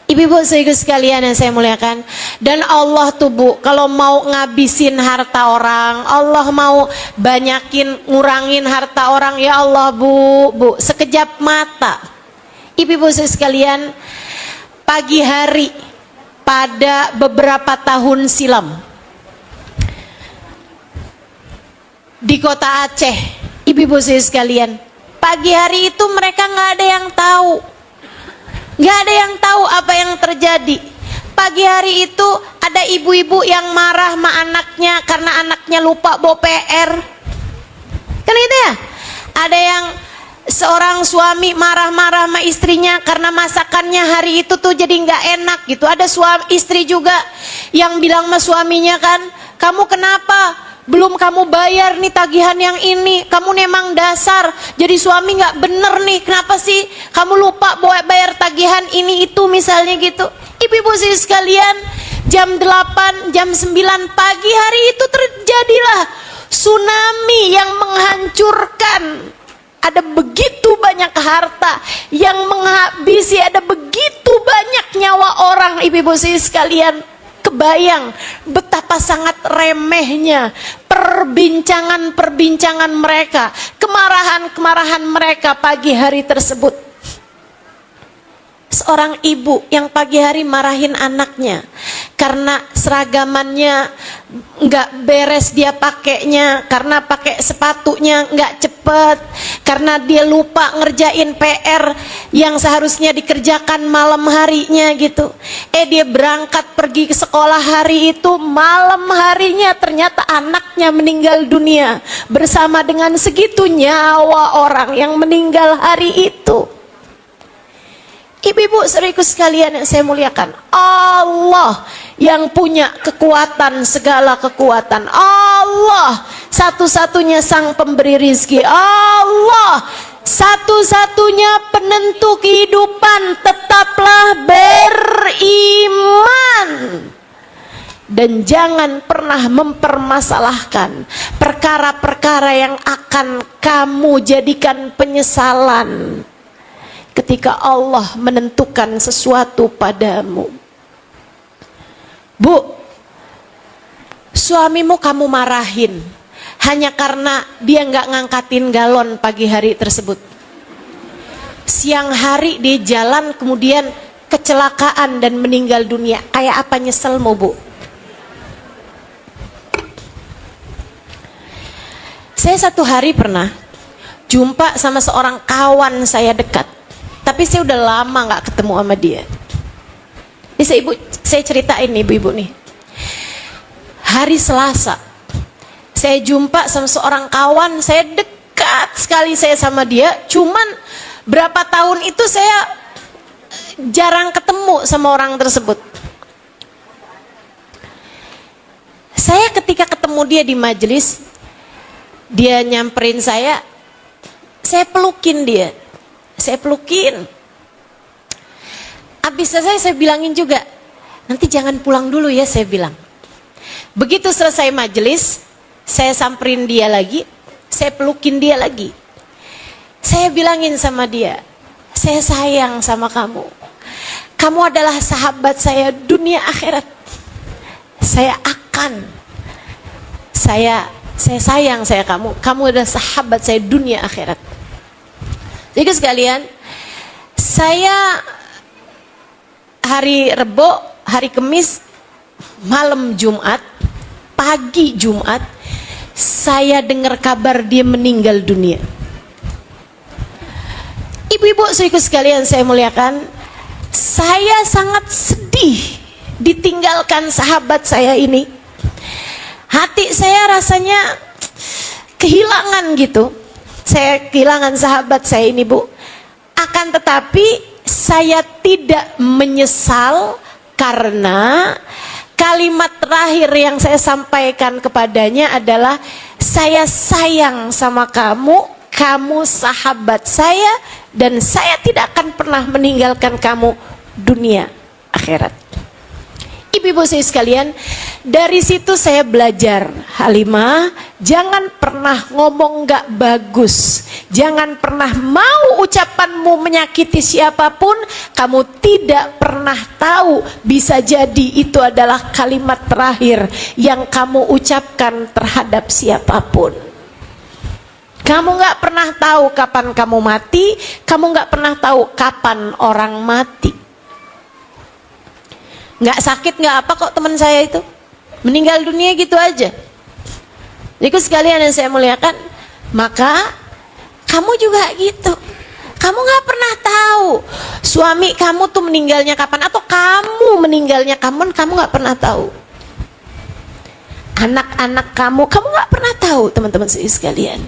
Ibu-ibu sekalian yang saya muliakan, dan Allah tuh Bu, kalau mau ngabisin harta orang, Allah mau banyakin ngurangin harta orang, ya Allah Bu, sekejap mata. Ibu-ibu sekalian, pagi hari pada beberapa tahun silam di kota Aceh, ibu-ibu sekalian, pagi hari itu mereka nggak ada yang tahu. Nggak ada yang tahu apa yang terjadi. Pagi hari itu ada ibu-ibu yang marah sama anaknya karena anaknya lupa bawa PR. Kan gitu ya? Ada yang seorang suami marah-marah sama istrinya karena masakannya hari itu tuh jadi nggak enak gitu. Ada istri juga yang bilang sama suaminya kan, kamu kenapa? Belum kamu bayar nih tagihan yang ini, kamu memang dasar jadi suami nggak bener nih, kenapa sih kamu lupa bayar tagihan ini itu misalnya gitu. Ibu-ibu sekalian, jam 8, jam 9 pagi hari itu terjadilah tsunami yang menghancurkan. Ada begitu banyak harta yang menghabisi, ada begitu banyak nyawa orang. Ibu-ibu sekalian, kebayang betapa sangat remehnya perbincangan mereka, kemarahan mereka pagi hari tersebut. Seorang ibu yang pagi hari marahin anaknya karena seragamannya nggak beres dia pakainya, karena pakai sepatunya nggak cepet, karena dia lupa ngerjain PR yang seharusnya dikerjakan malam harinya gitu. Dia berangkat pergi ke sekolah hari itu, malam harinya ternyata anaknya meninggal dunia bersama dengan segitu nyawa orang yang meninggal hari itu. Ibu-ibu saudariku sekalian yang saya muliakan, Allah yang punya kekuatan, segala kekuatan. Allah satu-satunya sang pemberi rizki. Allah satu-satunya penentu kehidupan. Tetaplah beriman dan jangan pernah mempermasalahkan perkara-perkara yang akan kamu jadikan penyesalan ketika Allah menentukan sesuatu padamu. Bu, suamimu kamu marahin hanya karena dia nggak ngangkatin galon pagi hari tersebut. Siang hari dia jalan kemudian kecelakaan dan meninggal dunia. Kayak apa nyeselmu, Bu? Saya satu hari pernah jumpa sama seorang kawan saya dekat. Tapi saya udah lama nggak ketemu sama dia. Ini saya ceritain nih ibu-ibu nih. Hari Selasa, saya jumpa sama seorang kawan, saya dekat sekali saya sama dia. Cuman berapa tahun itu saya jarang ketemu sama orang tersebut. Saya ketika ketemu dia di majelis, dia nyamperin saya pelukin dia. Saya pelukin. Abis selesai saya bilangin juga, nanti jangan pulang dulu ya, saya bilang. Begitu selesai majelis, saya samperin dia lagi, saya pelukin dia lagi. Saya bilangin sama dia, saya sayang sama kamu. Kamu adalah sahabat saya dunia akhirat. Saya sayang saya kamu. Kamu adalah sahabat saya dunia akhirat. Jadi sekalian, saya hari Rebo, hari Kamis, malam Jumat, pagi Jumat, saya dengar kabar dia meninggal dunia. Ibu-ibu saudaraku sekalian saya muliakan, saya sangat sedih ditinggalkan sahabat saya ini. Hati saya rasanya kehilangan gitu. Saya kehilangan sahabat saya ini, Bu. Akan tetapi saya tidak menyesal karena kalimat terakhir yang saya sampaikan kepadanya adalah saya sayang sama kamu, kamu sahabat saya, dan saya tidak akan pernah meninggalkan kamu dunia akhirat. Ibu-ibu saya sekalian, dari situ saya belajar, Halimah, jangan pernah ngomong gak bagus, jangan pernah mau ucapanmu menyakiti siapapun. Kamu tidak pernah tahu, bisa jadi itu adalah kalimat terakhir yang kamu ucapkan terhadap siapapun. Kamu gak pernah tahu kapan kamu mati, kamu gak pernah tahu kapan orang mati. Nggak sakit nggak apa kok teman saya itu meninggal dunia gitu aja. Jadi sekalian yang saya muliakan, maka kamu juga gitu. Kamu nggak pernah tahu suami kamu tuh meninggalnya kapan, atau kamu meninggalnya kapan, kamu nggak pernah tahu. Anak-anak kamu nggak pernah tahu, teman-teman sekalian.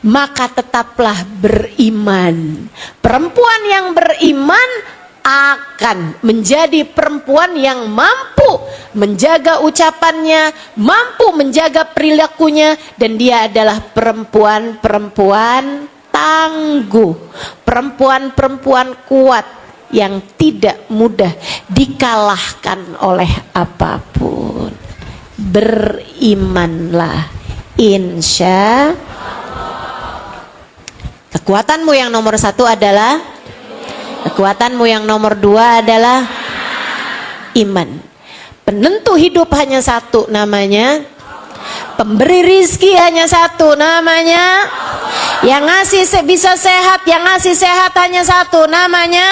Maka tetaplah beriman. Perempuan yang beriman akan menjadi perempuan yang mampu menjaga ucapannya, mampu menjaga perilakunya, dan dia adalah perempuan-perempuan tangguh, perempuan-perempuan kuat yang tidak mudah dikalahkan oleh apapun. Berimanlah, insya Allah. Kekuatanmu yang nomor satu adalah, kekuatanmu yang nomor dua adalah iman. Penentu hidup hanya satu, namanya pemberi rizki hanya satu, namanya yang ngasih bisa sehat, yang ngasih sehat hanya satu, namanya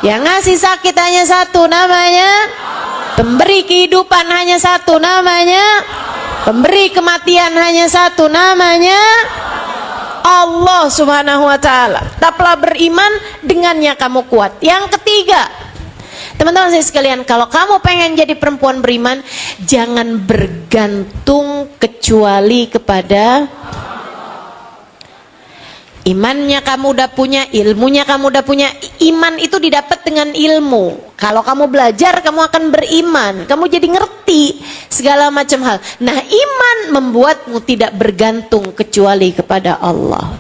yang ngasih sakit hanya satu, namanya pemberi kehidupan hanya satu, namanya pemberi kematian hanya satu, namanya Allah Subhanahu wa ta'ala. Tetaplah beriman, dengannya kamu kuat. Yang ketiga, teman-teman saya sekalian, kalau kamu pengen jadi perempuan beriman, jangan bergantung kecuali kepada imannya. Kamu udah punya, ilmunya kamu udah punya. Iman itu didapat dengan ilmu. Kalau kamu belajar, kamu akan beriman, kamu jadi ngerti segala macam hal. Nah, iman membuatmu tidak bergantung kecuali kepada Allah.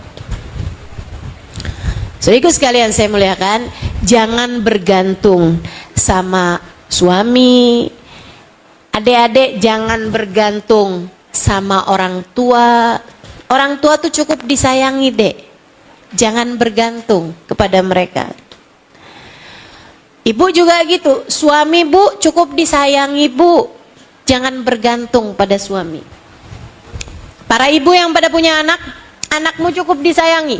Saudaraku sekalian saya muliakan, jangan bergantung sama suami. Adik-adik jangan bergantung sama orang tua. Orang tua tuh cukup disayangi, Dek. Jangan bergantung kepada mereka. Ibu juga gitu, suami Bu cukup disayangi Bu, jangan bergantung pada suami. Para ibu yang pada punya anak, anakmu cukup disayangi,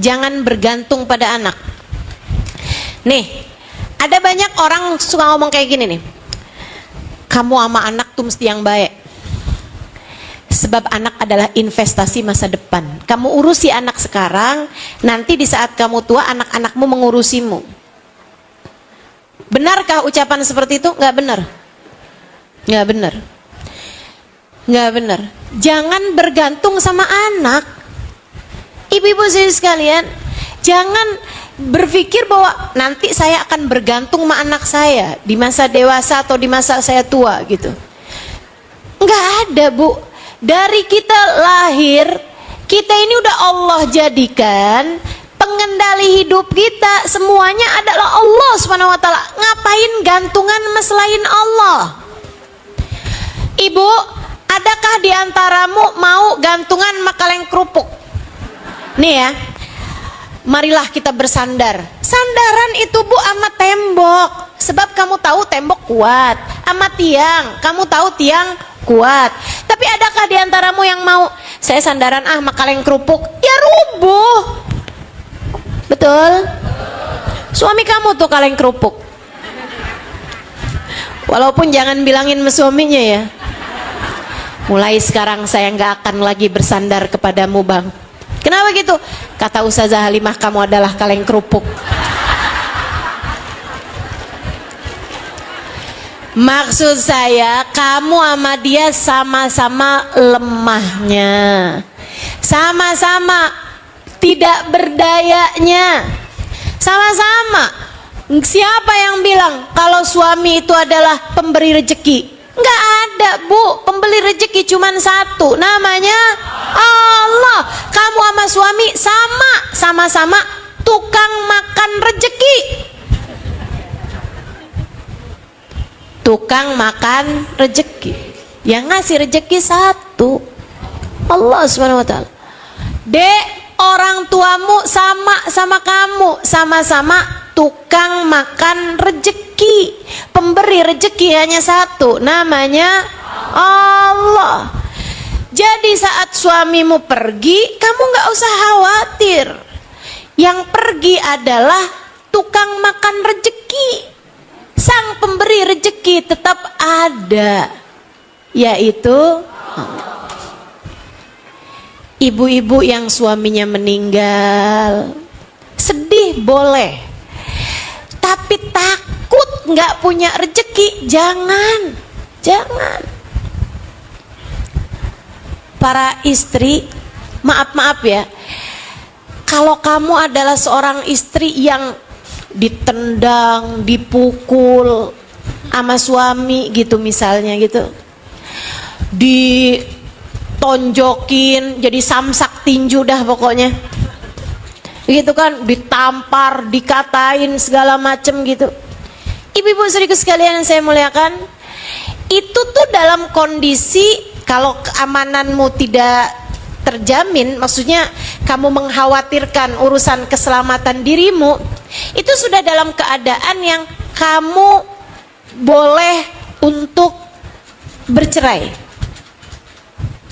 jangan bergantung pada anak. Nih, ada banyak orang suka ngomong kayak gini nih, kamu sama anak tuh mesti yang baik, sebab anak adalah investasi masa depan. Kamu urusi anak sekarang, nanti di saat kamu tua anak-anakmu mengurusimu. Benarkah ucapan seperti itu? Nggak benar. Nggak benar. Nggak benar. Jangan bergantung sama anak. Ibu-ibu saya sekalian, jangan berpikir bahwa nanti saya akan bergantung sama anak saya di masa dewasa atau di masa saya tua gitu. Nggak ada, Bu. Dari kita lahir, kita ini udah Allah jadikan pengendali hidup kita semuanya adalah Allah Subhanahu wa taala. Ngapain gantungan sama selain Allah? Ibu, adakah di antaramu mau gantungan sama kaleng kerupuk? Nih ya, marilah kita bersandar. Sandaran itu Bu sama tembok. Sebab kamu tahu tembok kuat. Sama tiang, kamu tahu tiang kuat. Tapi adakah di antaramu yang mau, saya sandaran sama kaleng kerupuk? Ya rubuh. Betul? Suami kamu tuh kaleng kerupuk. Walaupun jangan bilangin sama suaminya ya. Mulai sekarang saya nggak akan lagi bersandar kepadamu bang. Kenapa gitu? Kata Ustazah Halimah, kamu adalah kaleng kerupuk. Maksud saya, kamu sama dia sama-sama lemahnya, sama-sama tidak berdayanya, sama-sama. Siapa yang bilang kalau suami itu adalah pemberi rezeki? Nggak ada Bu, pembeli rezeki cuma satu, namanya Allah. Kamu sama suami sama-sama tukang makan rezeki. Tukang makan rezeki, yang ngasih rezeki satu, Allah Subhanahu wa taala. Dek, orang tuamu sama kamu, sama-sama tukang makan rezeki. Pemberi rezeki hanya satu, namanya Allah. Jadi saat suamimu pergi, kamu nggak usah khawatir. Yang pergi adalah tukang makan rezeki. Sang pemberi rezeki tetap ada, yaitu ibu-ibu yang suaminya meninggal. Sedih boleh, tapi takut nggak punya rezeki, jangan. Para istri, maaf ya, kalau kamu adalah seorang istri yang ditendang, dipukul sama suami gitu misalnya gitu, ditonjokin jadi samsak tinju dah pokoknya gitu kan, ditampar, dikatain segala macem gitu. Ibu-ibu saudaraku sekalian yang saya muliakan, itu tuh dalam kondisi kalau keamananmu tidak terjamin, maksudnya kamu mengkhawatirkan urusan keselamatan dirimu, itu sudah dalam keadaan yang kamu boleh untuk bercerai.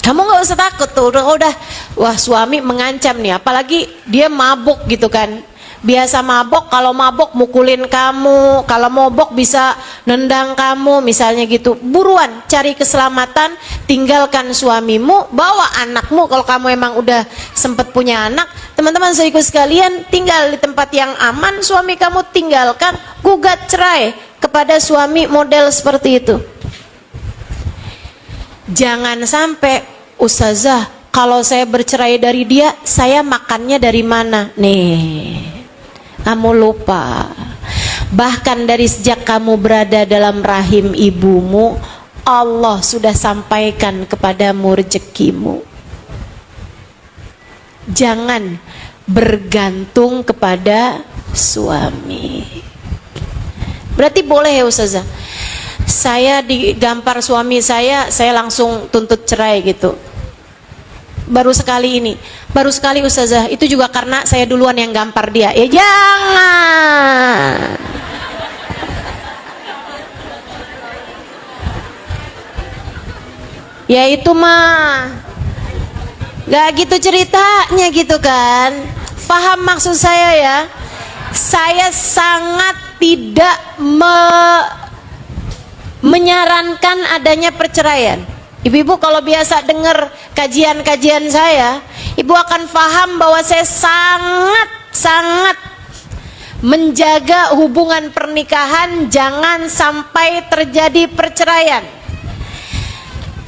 Kamu nggak usah takut tuh, udah wah suami mengancam nih, apalagi dia mabuk gitu kan. Biasa mabok, kalau mabok mukulin kamu, kalau mabok bisa nendang kamu misalnya gitu. Buruan cari keselamatan, tinggalkan suamimu, bawa anakmu kalau kamu emang udah sempet punya anak. Teman-teman saudaraku sekalian, tinggal di tempat yang aman. Suami kamu tinggalkan, gugat cerai kepada suami model seperti itu. Jangan sampai, Ustazah, kalau saya bercerai dari dia, saya makannya dari mana? Nih, kamu lupa. Bahkan dari sejak kamu berada dalam rahim ibumu, Allah sudah sampaikan kepadamu rezekimu. Jangan bergantung kepada suami. Berarti boleh ya Ustazah, saya digampar suami saya langsung tuntut cerai gitu. Baru sekali Ustazah, itu juga karena saya duluan yang gampar dia. Ya jangan. Ya itu mah gak gitu ceritanya gitu kan. Paham maksud saya ya? Saya sangat tidak menyarankan adanya perceraian. Ibu-ibu kalau biasa dengar kajian-kajian saya, ibu akan paham bahwa saya sangat menjaga hubungan pernikahan jangan sampai terjadi perceraian.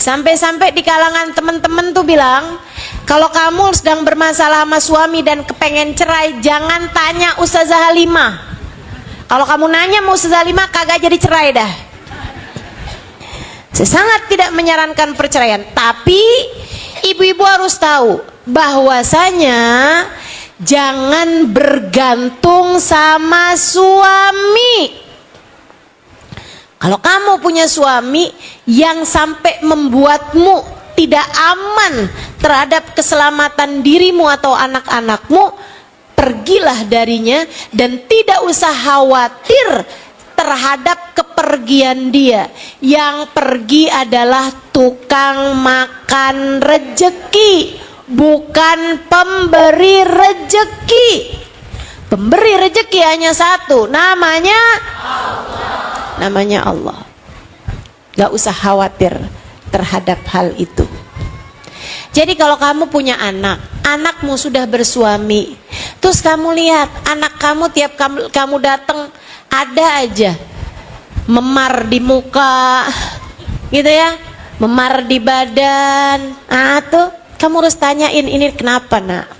Sampai-sampai di kalangan teman-teman tuh bilang, kalau kamu sedang bermasalah sama suami dan kepengen cerai, jangan tanya Ustazah Halimah. Kalau kamu nanya mau Ustazah Halimah, kagak jadi cerai dah. Saya sangat tidak menyarankan perceraian, tapi ibu-ibu harus tahu bahwasanya jangan bergantung sama suami. Kalau kamu punya suami yang sampai membuatmu tidak aman terhadap keselamatan dirimu atau anak-anakmu, pergilah darinya dan tidak usah khawatir terhadap kepergian dia. Yang pergi adalah tukang makan rejeki, bukan pemberi rejeki. Pemberi rejeki hanya satu, namanya Allah. Gak usah khawatir terhadap hal itu. Jadi kalau kamu punya anak, anakmu sudah bersuami, terus kamu lihat anak kamu tiap kamu datang ada aja memar di muka, gitu ya, memar di badan. Tuh kamu harus tanyain, ini kenapa nak?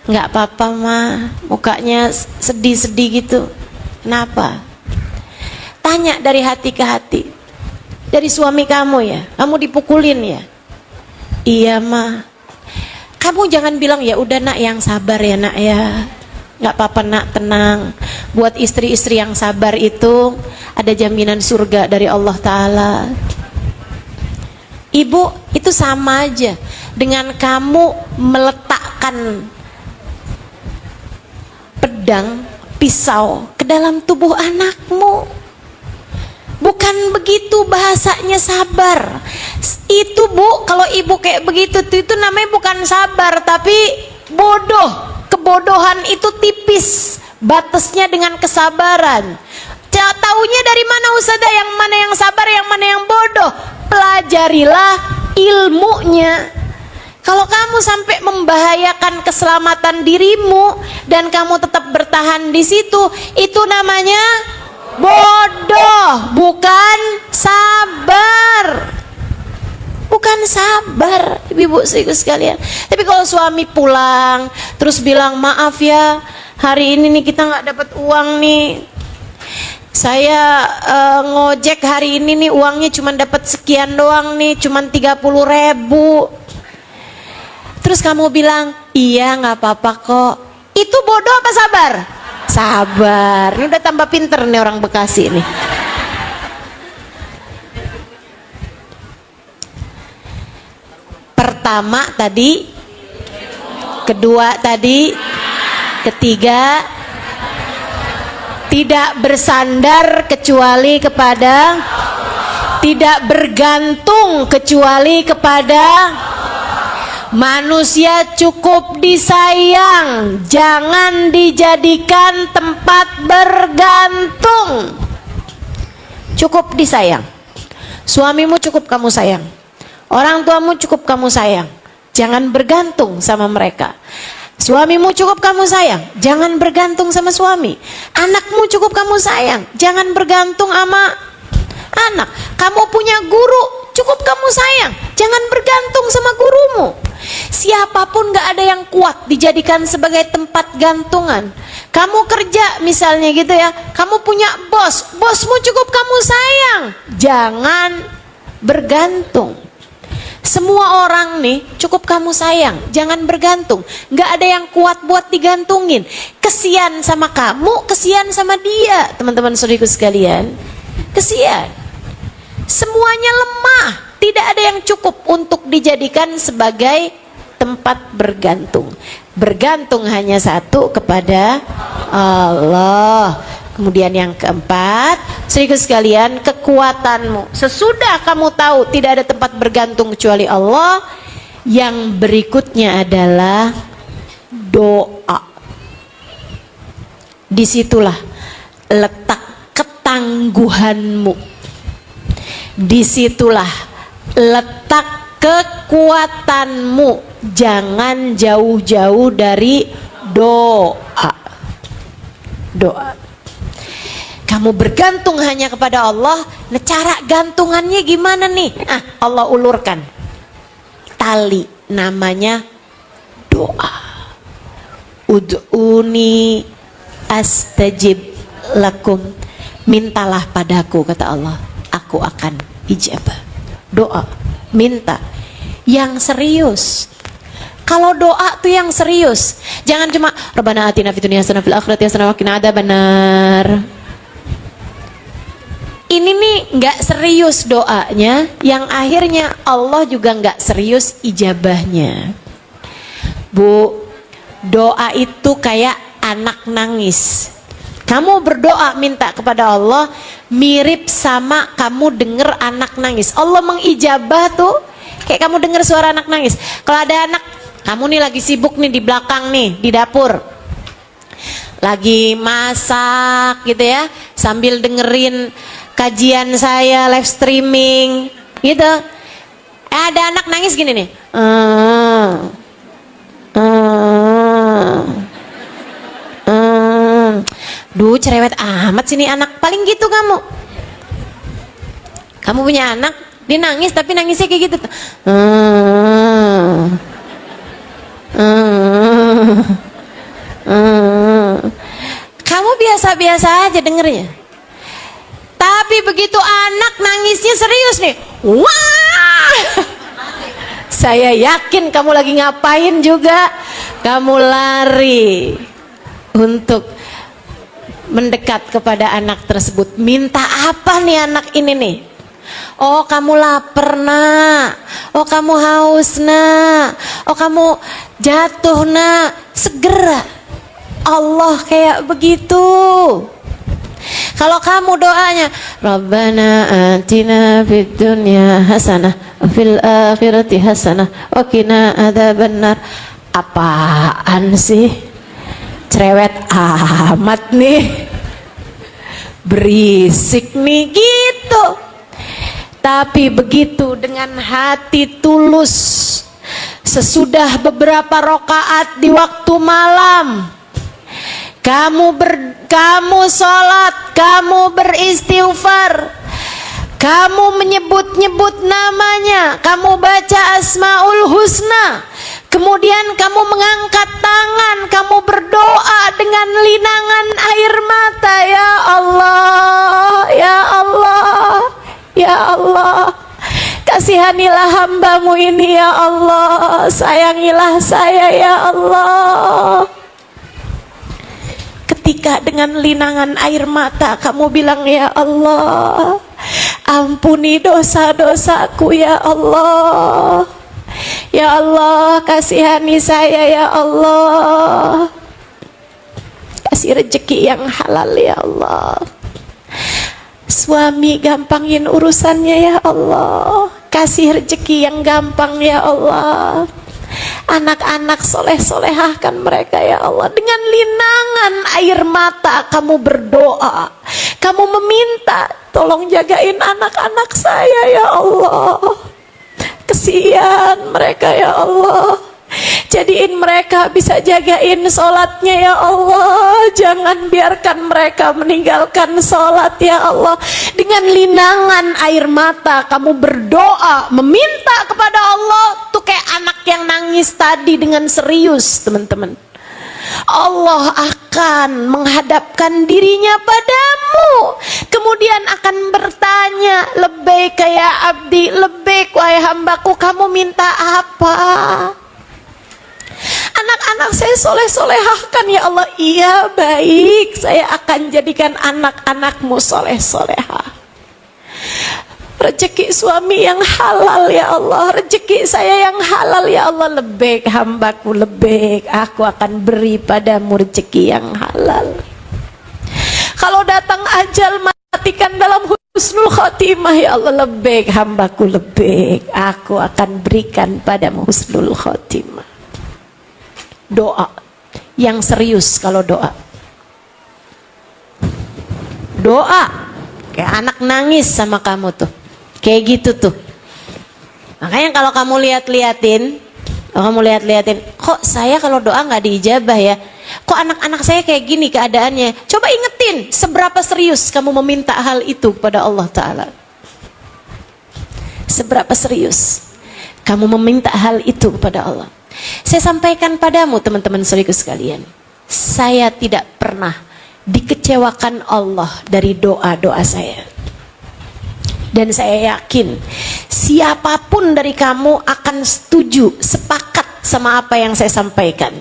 Nggak apa-apa mah, mukanya sedih-sedih gitu. Kenapa? Tanya dari hati ke hati. Dari suami kamu ya, kamu dipukulin ya? Iya mah. Kamu jangan bilang ya udah nak, yang sabar ya nak ya. Nggak apa-apa nak, tenang. Buat istri-istri yang sabar itu ada jaminan surga dari Allah Ta'ala. Ibu, itu sama aja dengan kamu meletakkan pedang, pisau ke dalam tubuh anakmu. Bukan begitu bahasanya sabar. Itu bu, kalau ibu kayak begitu itu namanya bukan sabar, tapi bodoh. Kebodohan itu tipis batasnya dengan kesabaran. Taunya dari mana Ustazah, yang mana yang sabar, yang mana yang bodoh? Pelajarilah ilmunya. Kalau kamu sampai membahayakan keselamatan dirimu dan kamu tetap bertahan di situ, itu namanya bodoh, bukan sabar. Bukan sabar, ibu-ibu sekalian. Tapi kalau suami pulang terus bilang, maaf ya, hari ini nih kita nggak dapat uang nih. Saya ngojek hari ini nih uangnya cuma dapat sekian doang nih, cuma 30.000. Terus kamu bilang, iya nggak apa-apa kok. Itu bodoh apa sabar? Sabar. Ini udah tambah pinter nih orang Bekasi nih. Pertama tadi, kedua tadi, ketiga, tidak bersandar kecuali kepada, tidak bergantung kecuali kepada manusia. Cukup disayang, jangan dijadikan tempat bergantung. Cukup disayang. Suamimu cukup kamu sayang, orang tuamu cukup kamu sayang, jangan bergantung sama mereka. Suamimu cukup kamu sayang, jangan bergantung sama suami. Anakmu cukup kamu sayang, jangan bergantung sama anak. Kamu punya guru, cukup kamu sayang, jangan bergantung sama gurumu. Siapapun gak ada yang kuat dijadikan sebagai tempat gantungan. Kamu kerja misalnya gitu ya, kamu punya bos, bosmu cukup kamu sayang, jangan bergantung. Semua orang nih cukup kamu sayang, jangan bergantung. Gak ada yang kuat buat digantungin. Kesian sama kamu, kesian sama dia. Teman-teman saudariku sekalian, kesian. Semuanya lemah, tidak ada yang cukup untuk dijadikan sebagai tempat bergantung. Bergantung hanya satu, kepada Allah. Kemudian yang keempat, saudaraku sekalian, kekuatanmu. Sesudah kamu tahu tidak ada tempat bergantung kecuali Allah, yang berikutnya adalah doa. Disitulah letak ketangguhanmu. Disitulah letak kekuatanmu. Jangan jauh-jauh dari doa. Doa. Kamu bergantung hanya kepada Allah. Nah, cara gantungannya gimana nih? Allah ulurkan tali, namanya doa. Ud'uni astajib lakum. Mintalah padaku, kata Allah, aku akan ijabah. Doa, minta yang serius. Kalau doa tuh yang serius. Jangan cuma Rabbana atina fid dunya hasanah fil akhirati hasanah wa qina adzabannar. Ini nih nggak serius doanya, yang akhirnya Allah juga nggak serius ijabahnya. Bu, doa itu kayak anak nangis. Kamu berdoa minta kepada Allah mirip sama kamu denger anak nangis. Allah mengijabah tuh kayak kamu denger suara anak nangis. Kalau ada anak, kamu nih lagi sibuk nih di belakang nih di dapur, lagi masak gitu ya, sambil dengerin kajian saya live streaming gitu, ada anak nangis gini nih, duh cerewet amat sini anak, paling gitu kamu punya anak, dia nangis tapi nangisnya kayak gitu tuh. Kamu biasa-biasa aja dengernya. Tapi begitu anak nangisnya serius nih, wah, saya yakin kamu lagi ngapain juga, kamu lari untuk mendekat kepada anak tersebut. Minta apa nih anak ini nih? Oh kamu lapar nak, oh kamu haus nak, oh kamu jatuh nak. Segera Allah kayak begitu. Kalau kamu doanya Rabbana atina fid dunya hasanah wa fil akhirati hasanah wa qina adzabannar, apaan sih? Cerewet amat nih, berisik nih gitu. Tapi begitu dengan hati tulus, sesudah beberapa rakaat di waktu malam, kamu sholat, kamu beristighfar, kamu menyebut-nyebut namanya, kamu baca Asmaul Husna, kemudian kamu mengangkat tangan, kamu berdoa dengan linangan air mata, ya Allah, ya Allah, ya Allah, kasihanilah hambamu ini ya Allah, sayangilah saya ya Allah. Ketika dengan linangan air mata kamu bilang ya Allah, ampuni dosa-dosaku ya Allah, ya Allah, kasihani saya ya Allah, kasih rezeki yang halal ya Allah, suami gampangin urusannya ya Allah, kasih rezeki yang gampang ya Allah, anak-anak soleh-solehahkan mereka ya Allah. Dengan linangan air mata kamu berdoa, kamu meminta tolong jagain anak-anak saya ya Allah, kesian mereka ya Allah, jadiin mereka bisa jagain sholatnya ya Allah, jangan biarkan mereka meninggalkan sholat ya Allah. Dengan linangan air mata kamu berdoa meminta kepada Allah tuh kayak anak yang nangis tadi dengan serius, teman-teman. Allah akan menghadapkan dirinya padamu, kemudian akan bertanya, lebih kayak abdi, lebih wahai hambaku, kamu minta apa? Anak-anak saya soleh-solehahkan ya Allah. Iya baik, saya akan jadikan anak-anakmu soleh-solehah. Rezeki suami yang halal ya Allah, rezeki saya yang halal ya Allah. Lebih hambaku, lebih aku akan beri padamu rezeki yang halal. Kalau datang ajal, matikan dalam husnul khotimah ya Allah. Lebih hambaku, lebih aku akan berikan padamu husnul khotimah. Doa yang serius. Kalau doa kayak anak nangis sama kamu tuh, kayak gitu tuh. Makanya kalau kamu lihat-liatin, kok saya kalau doa nggak diijabah ya, kok anak-anak saya kayak gini keadaannya. Coba ingetin seberapa serius kamu meminta hal itu kepada Allah Ta'ala. Seberapa serius kamu meminta hal itu kepada Allah. Saya sampaikan padamu teman-teman saudaraku sekalian, saya tidak pernah dikecewakan Allah dari doa-doa saya. Dan saya yakin siapapun dari kamu akan setuju, sepakat sama apa yang saya sampaikan.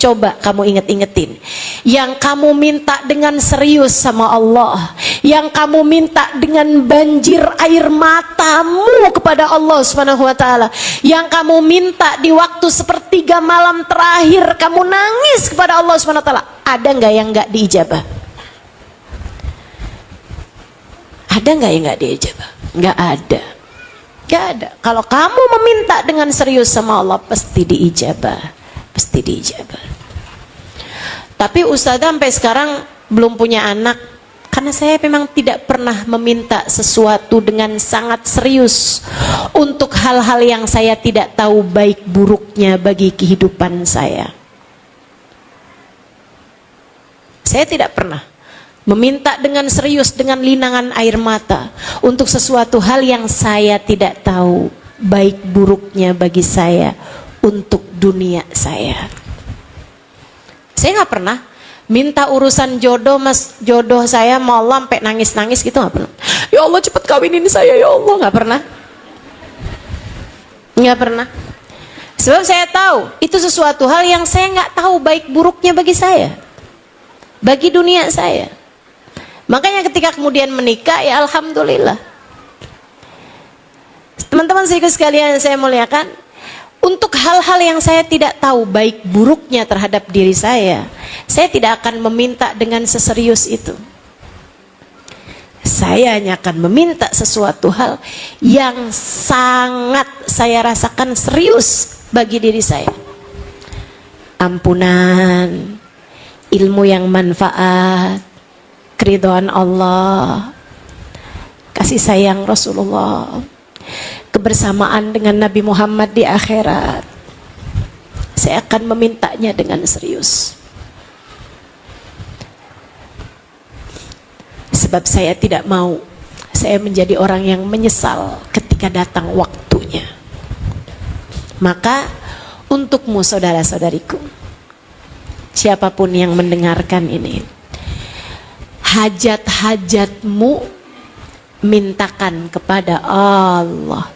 Coba kamu inget-ingetin. Yang kamu minta dengan serius sama Allah, yang kamu minta dengan banjir air matamu kepada Allah Subhanahu wa taala, yang kamu minta di waktu sepertiga malam terakhir kamu nangis kepada Allah Subhanahu wa taala, ada nggak yang nggak diijabah? Ada nggak yang nggak diijabah? Nggak ada. Nggak ada. Kalau kamu meminta dengan serius sama Allah, pasti diijabah. Pasti diijabah. Tapi Ustazah sampai sekarang belum punya anak karena saya memang tidak pernah meminta sesuatu dengan sangat serius untuk hal-hal yang saya tidak tahu baik buruknya bagi kehidupan saya. Saya tidak pernah meminta dengan serius, dengan linangan air mata untuk sesuatu hal yang saya tidak tahu baik buruknya bagi saya untuk dunia saya. Saya nggak pernah minta urusan jodoh, mas, jodoh saya mau Allah sampai nangis-nangis gitu, nggak pernah. Ya Allah cepet kawinin saya ya Allah, nggak pernah. Nggak pernah. Sebab saya tahu itu sesuatu hal yang saya nggak tahu baik buruknya bagi saya, bagi dunia saya. Makanya ketika kemudian menikah, ya alhamdulillah. Teman-teman sekalian saya muliakan, untuk hal-hal yang saya tidak tahu baik buruknya terhadap diri saya tidak akan meminta dengan seserius itu. Saya hanya akan meminta sesuatu hal yang sangat saya rasakan serius bagi diri saya. Ampunan, ilmu yang manfaat, keridhaan Allah, kasih sayang Rasulullah, kebersamaan dengan Nabi Muhammad di akhirat. Saya akan memintanya dengan serius. Sebab saya tidak mau saya menjadi orang yang menyesal ketika datang waktunya. Maka untukmu saudara-saudariku, siapapun yang mendengarkan ini, hajat-hajatmu mintakan kepada Allah.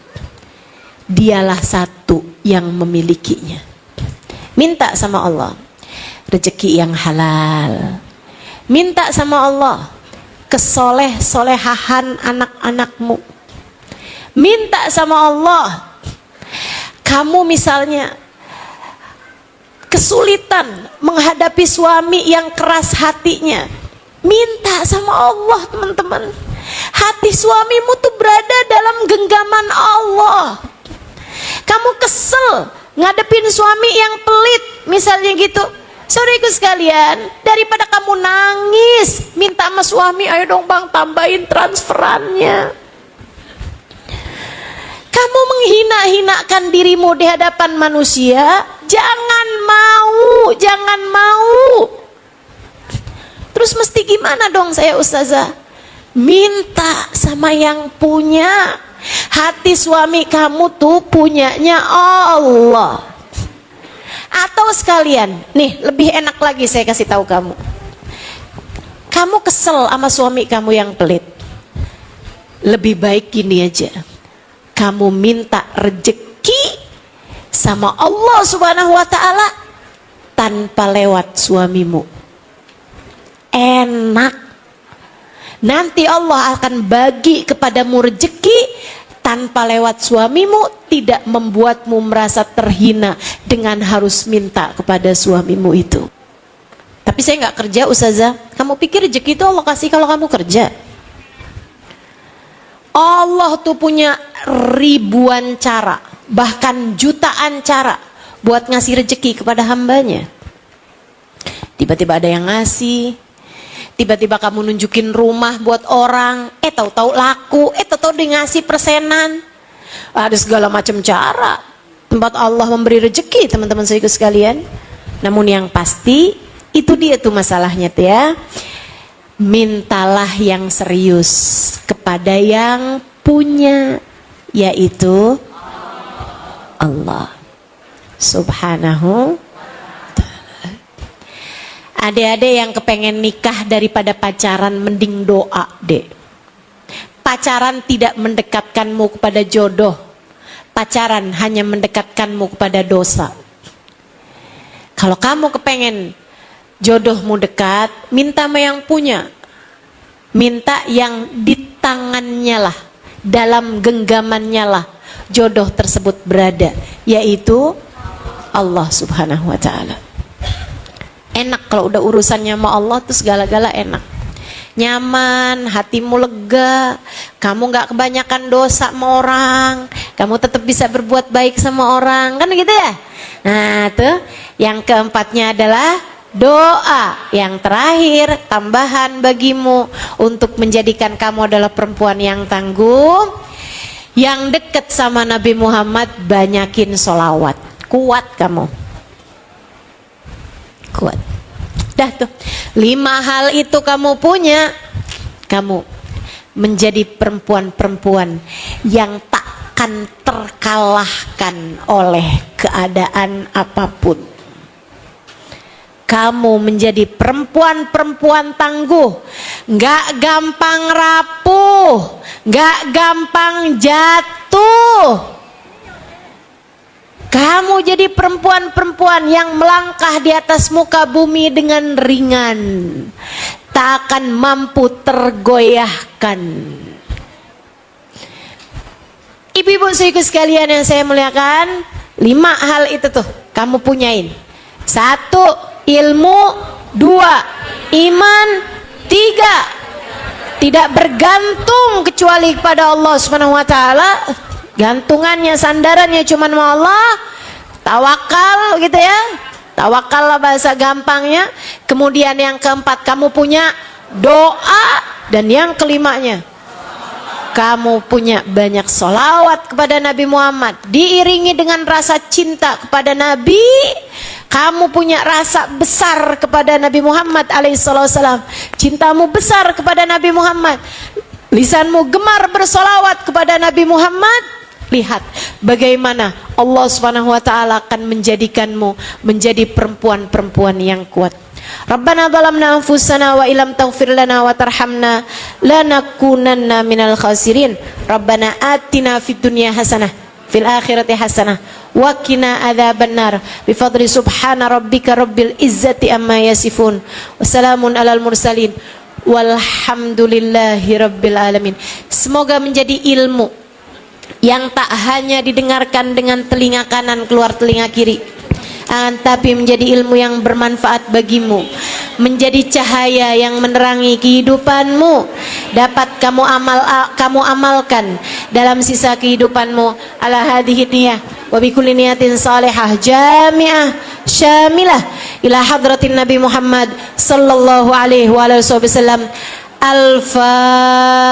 Dialah satu yang memilikinya. Minta sama Allah rezeki yang halal. Minta sama Allah kesoleh-solehahan anak-anakmu. Minta sama Allah, kamu misalnya kesulitan menghadapi suami yang keras hatinya, minta sama Allah teman-teman. Hati suamimu tuh berada dalam genggaman Allah. Kamu kesel ngadepin suami yang pelit misalnya gitu, saudaraku sekalian, daripada kamu nangis minta sama suami, ayo dong bang tambahin transferannya. Kamu menghina-hinakan dirimu di hadapan manusia, jangan mau. Terus mesti gimana dong saya Ustazah? Minta sama yang punya. Hati suami kamu tuh punyanya Allah. Atau sekalian, nih lebih enak lagi saya kasih tahu kamu. Kamu kesel sama suami kamu yang pelit. Lebih baik gini aja. Kamu minta rezeki sama Allah Subhanahu wa taala tanpa lewat suamimu. Enak. Nanti Allah akan bagi kepadamu rezeki tanpa lewat suamimu, tidak membuatmu merasa terhina dengan harus minta kepada suamimu itu. Tapi saya nggak kerja Ustazah. Kamu pikir rezeki itu Allah kasih kalau kamu kerja? Allah tuh punya ribuan cara, bahkan jutaan cara buat ngasih rezeki kepada hambanya. Tiba-tiba ada yang ngasih, tiba-tiba kamu nunjukin rumah buat orang, tahu-tahu laku, tahu-tahu dia ngasih persenan. Ada segala macam cara tempat Allah memberi rezeki teman-teman saya sekalian. Namun yang pasti itu dia tuh masalahnya tuh ya. Mintalah yang serius kepada yang punya, yaitu Allah Subhanahu. Adik-adik yang kepengen nikah daripada pacaran, mending doa deh. Pacaran tidak mendekatkanmu kepada jodoh. Pacaran hanya mendekatkanmu kepada dosa. Kalau kamu kepengen jodohmu dekat, minta sama yang punya. Minta yang di tangannya lah, dalam genggamannya lah jodoh tersebut berada, yaitu Allah Subhanahu wa ta'ala. Enak kalau udah urusannya sama Allah tuh segala-gala enak. Nyaman, hatimu lega, kamu gak kebanyakan dosa sama orang, kamu tetap bisa berbuat baik sama orang, kan gitu ya. Nah tuh, yang keempatnya adalah doa. Yang terakhir, tambahan bagimu untuk menjadikan kamu adalah perempuan yang tangguh, yang dekat sama Nabi Muhammad, banyakin sholawat. Kuat kamu, kuat. Dah tuh, 5 hal itu kamu punya, kamu menjadi perempuan-perempuan yang takkan terkalahkan oleh keadaan apapun. Kamu menjadi perempuan-perempuan tangguh, gak gampang rapuh, gak gampang jatuh. Kamu jadi perempuan-perempuan yang melangkah di atas muka bumi dengan ringan, tak akan mampu tergoyahkan. Ibu-ibu saudaraku sekalian yang saya muliakan, 5 hal itu tuh kamu punyain. 1, ilmu. 2, iman. 3, tidak bergantung kecuali kepada Allah Subhanahu wa ta'ala. Gantungannya, sandarannya cuma sama Allah. Tawakal gitu ya, tawakal lah bahasa gampangnya. Kemudian yang keempat, kamu punya doa. Dan yang kelimanya, kamu punya banyak sholawat kepada Nabi Muhammad, diiringi dengan rasa cinta kepada Nabi. Kamu punya rasa besar kepada Nabi Muhammad alaihissalam, cintamu besar kepada Nabi Muhammad, lisanmu gemar bersolawat kepada Nabi Muhammad. Lihat bagaimana Allah Subhanahu wa ta'ala akan menjadikanmu menjadi perempuan-perempuan yang kuat. Rabbana zalamna anfusana wa illam taghfir lana wa tarhamna lanakunanna minal khasirin. Rabbana atina fid dunya hasanah fil akhirati hasanah wa qina adzabannar. Bi fadli subhana rabbika rabbil izzati amma yasifun. Wassalamun alal mursalin. Walhamdulillahi rabbil alamin. Semoga menjadi ilmu yang tak hanya didengarkan dengan telinga kanan keluar telinga kiri, tapi menjadi ilmu yang bermanfaat bagimu, menjadi cahaya yang menerangi kehidupanmu, dapat kamu amalkan dalam sisa kehidupanmu. Ala hadhihi niyah wa bi kulli niyatin salihah jami'ah syamilah ila hadratin Nabi Muhammad sallallahu alaihi wa alihi wasallam. Al-Fatihah.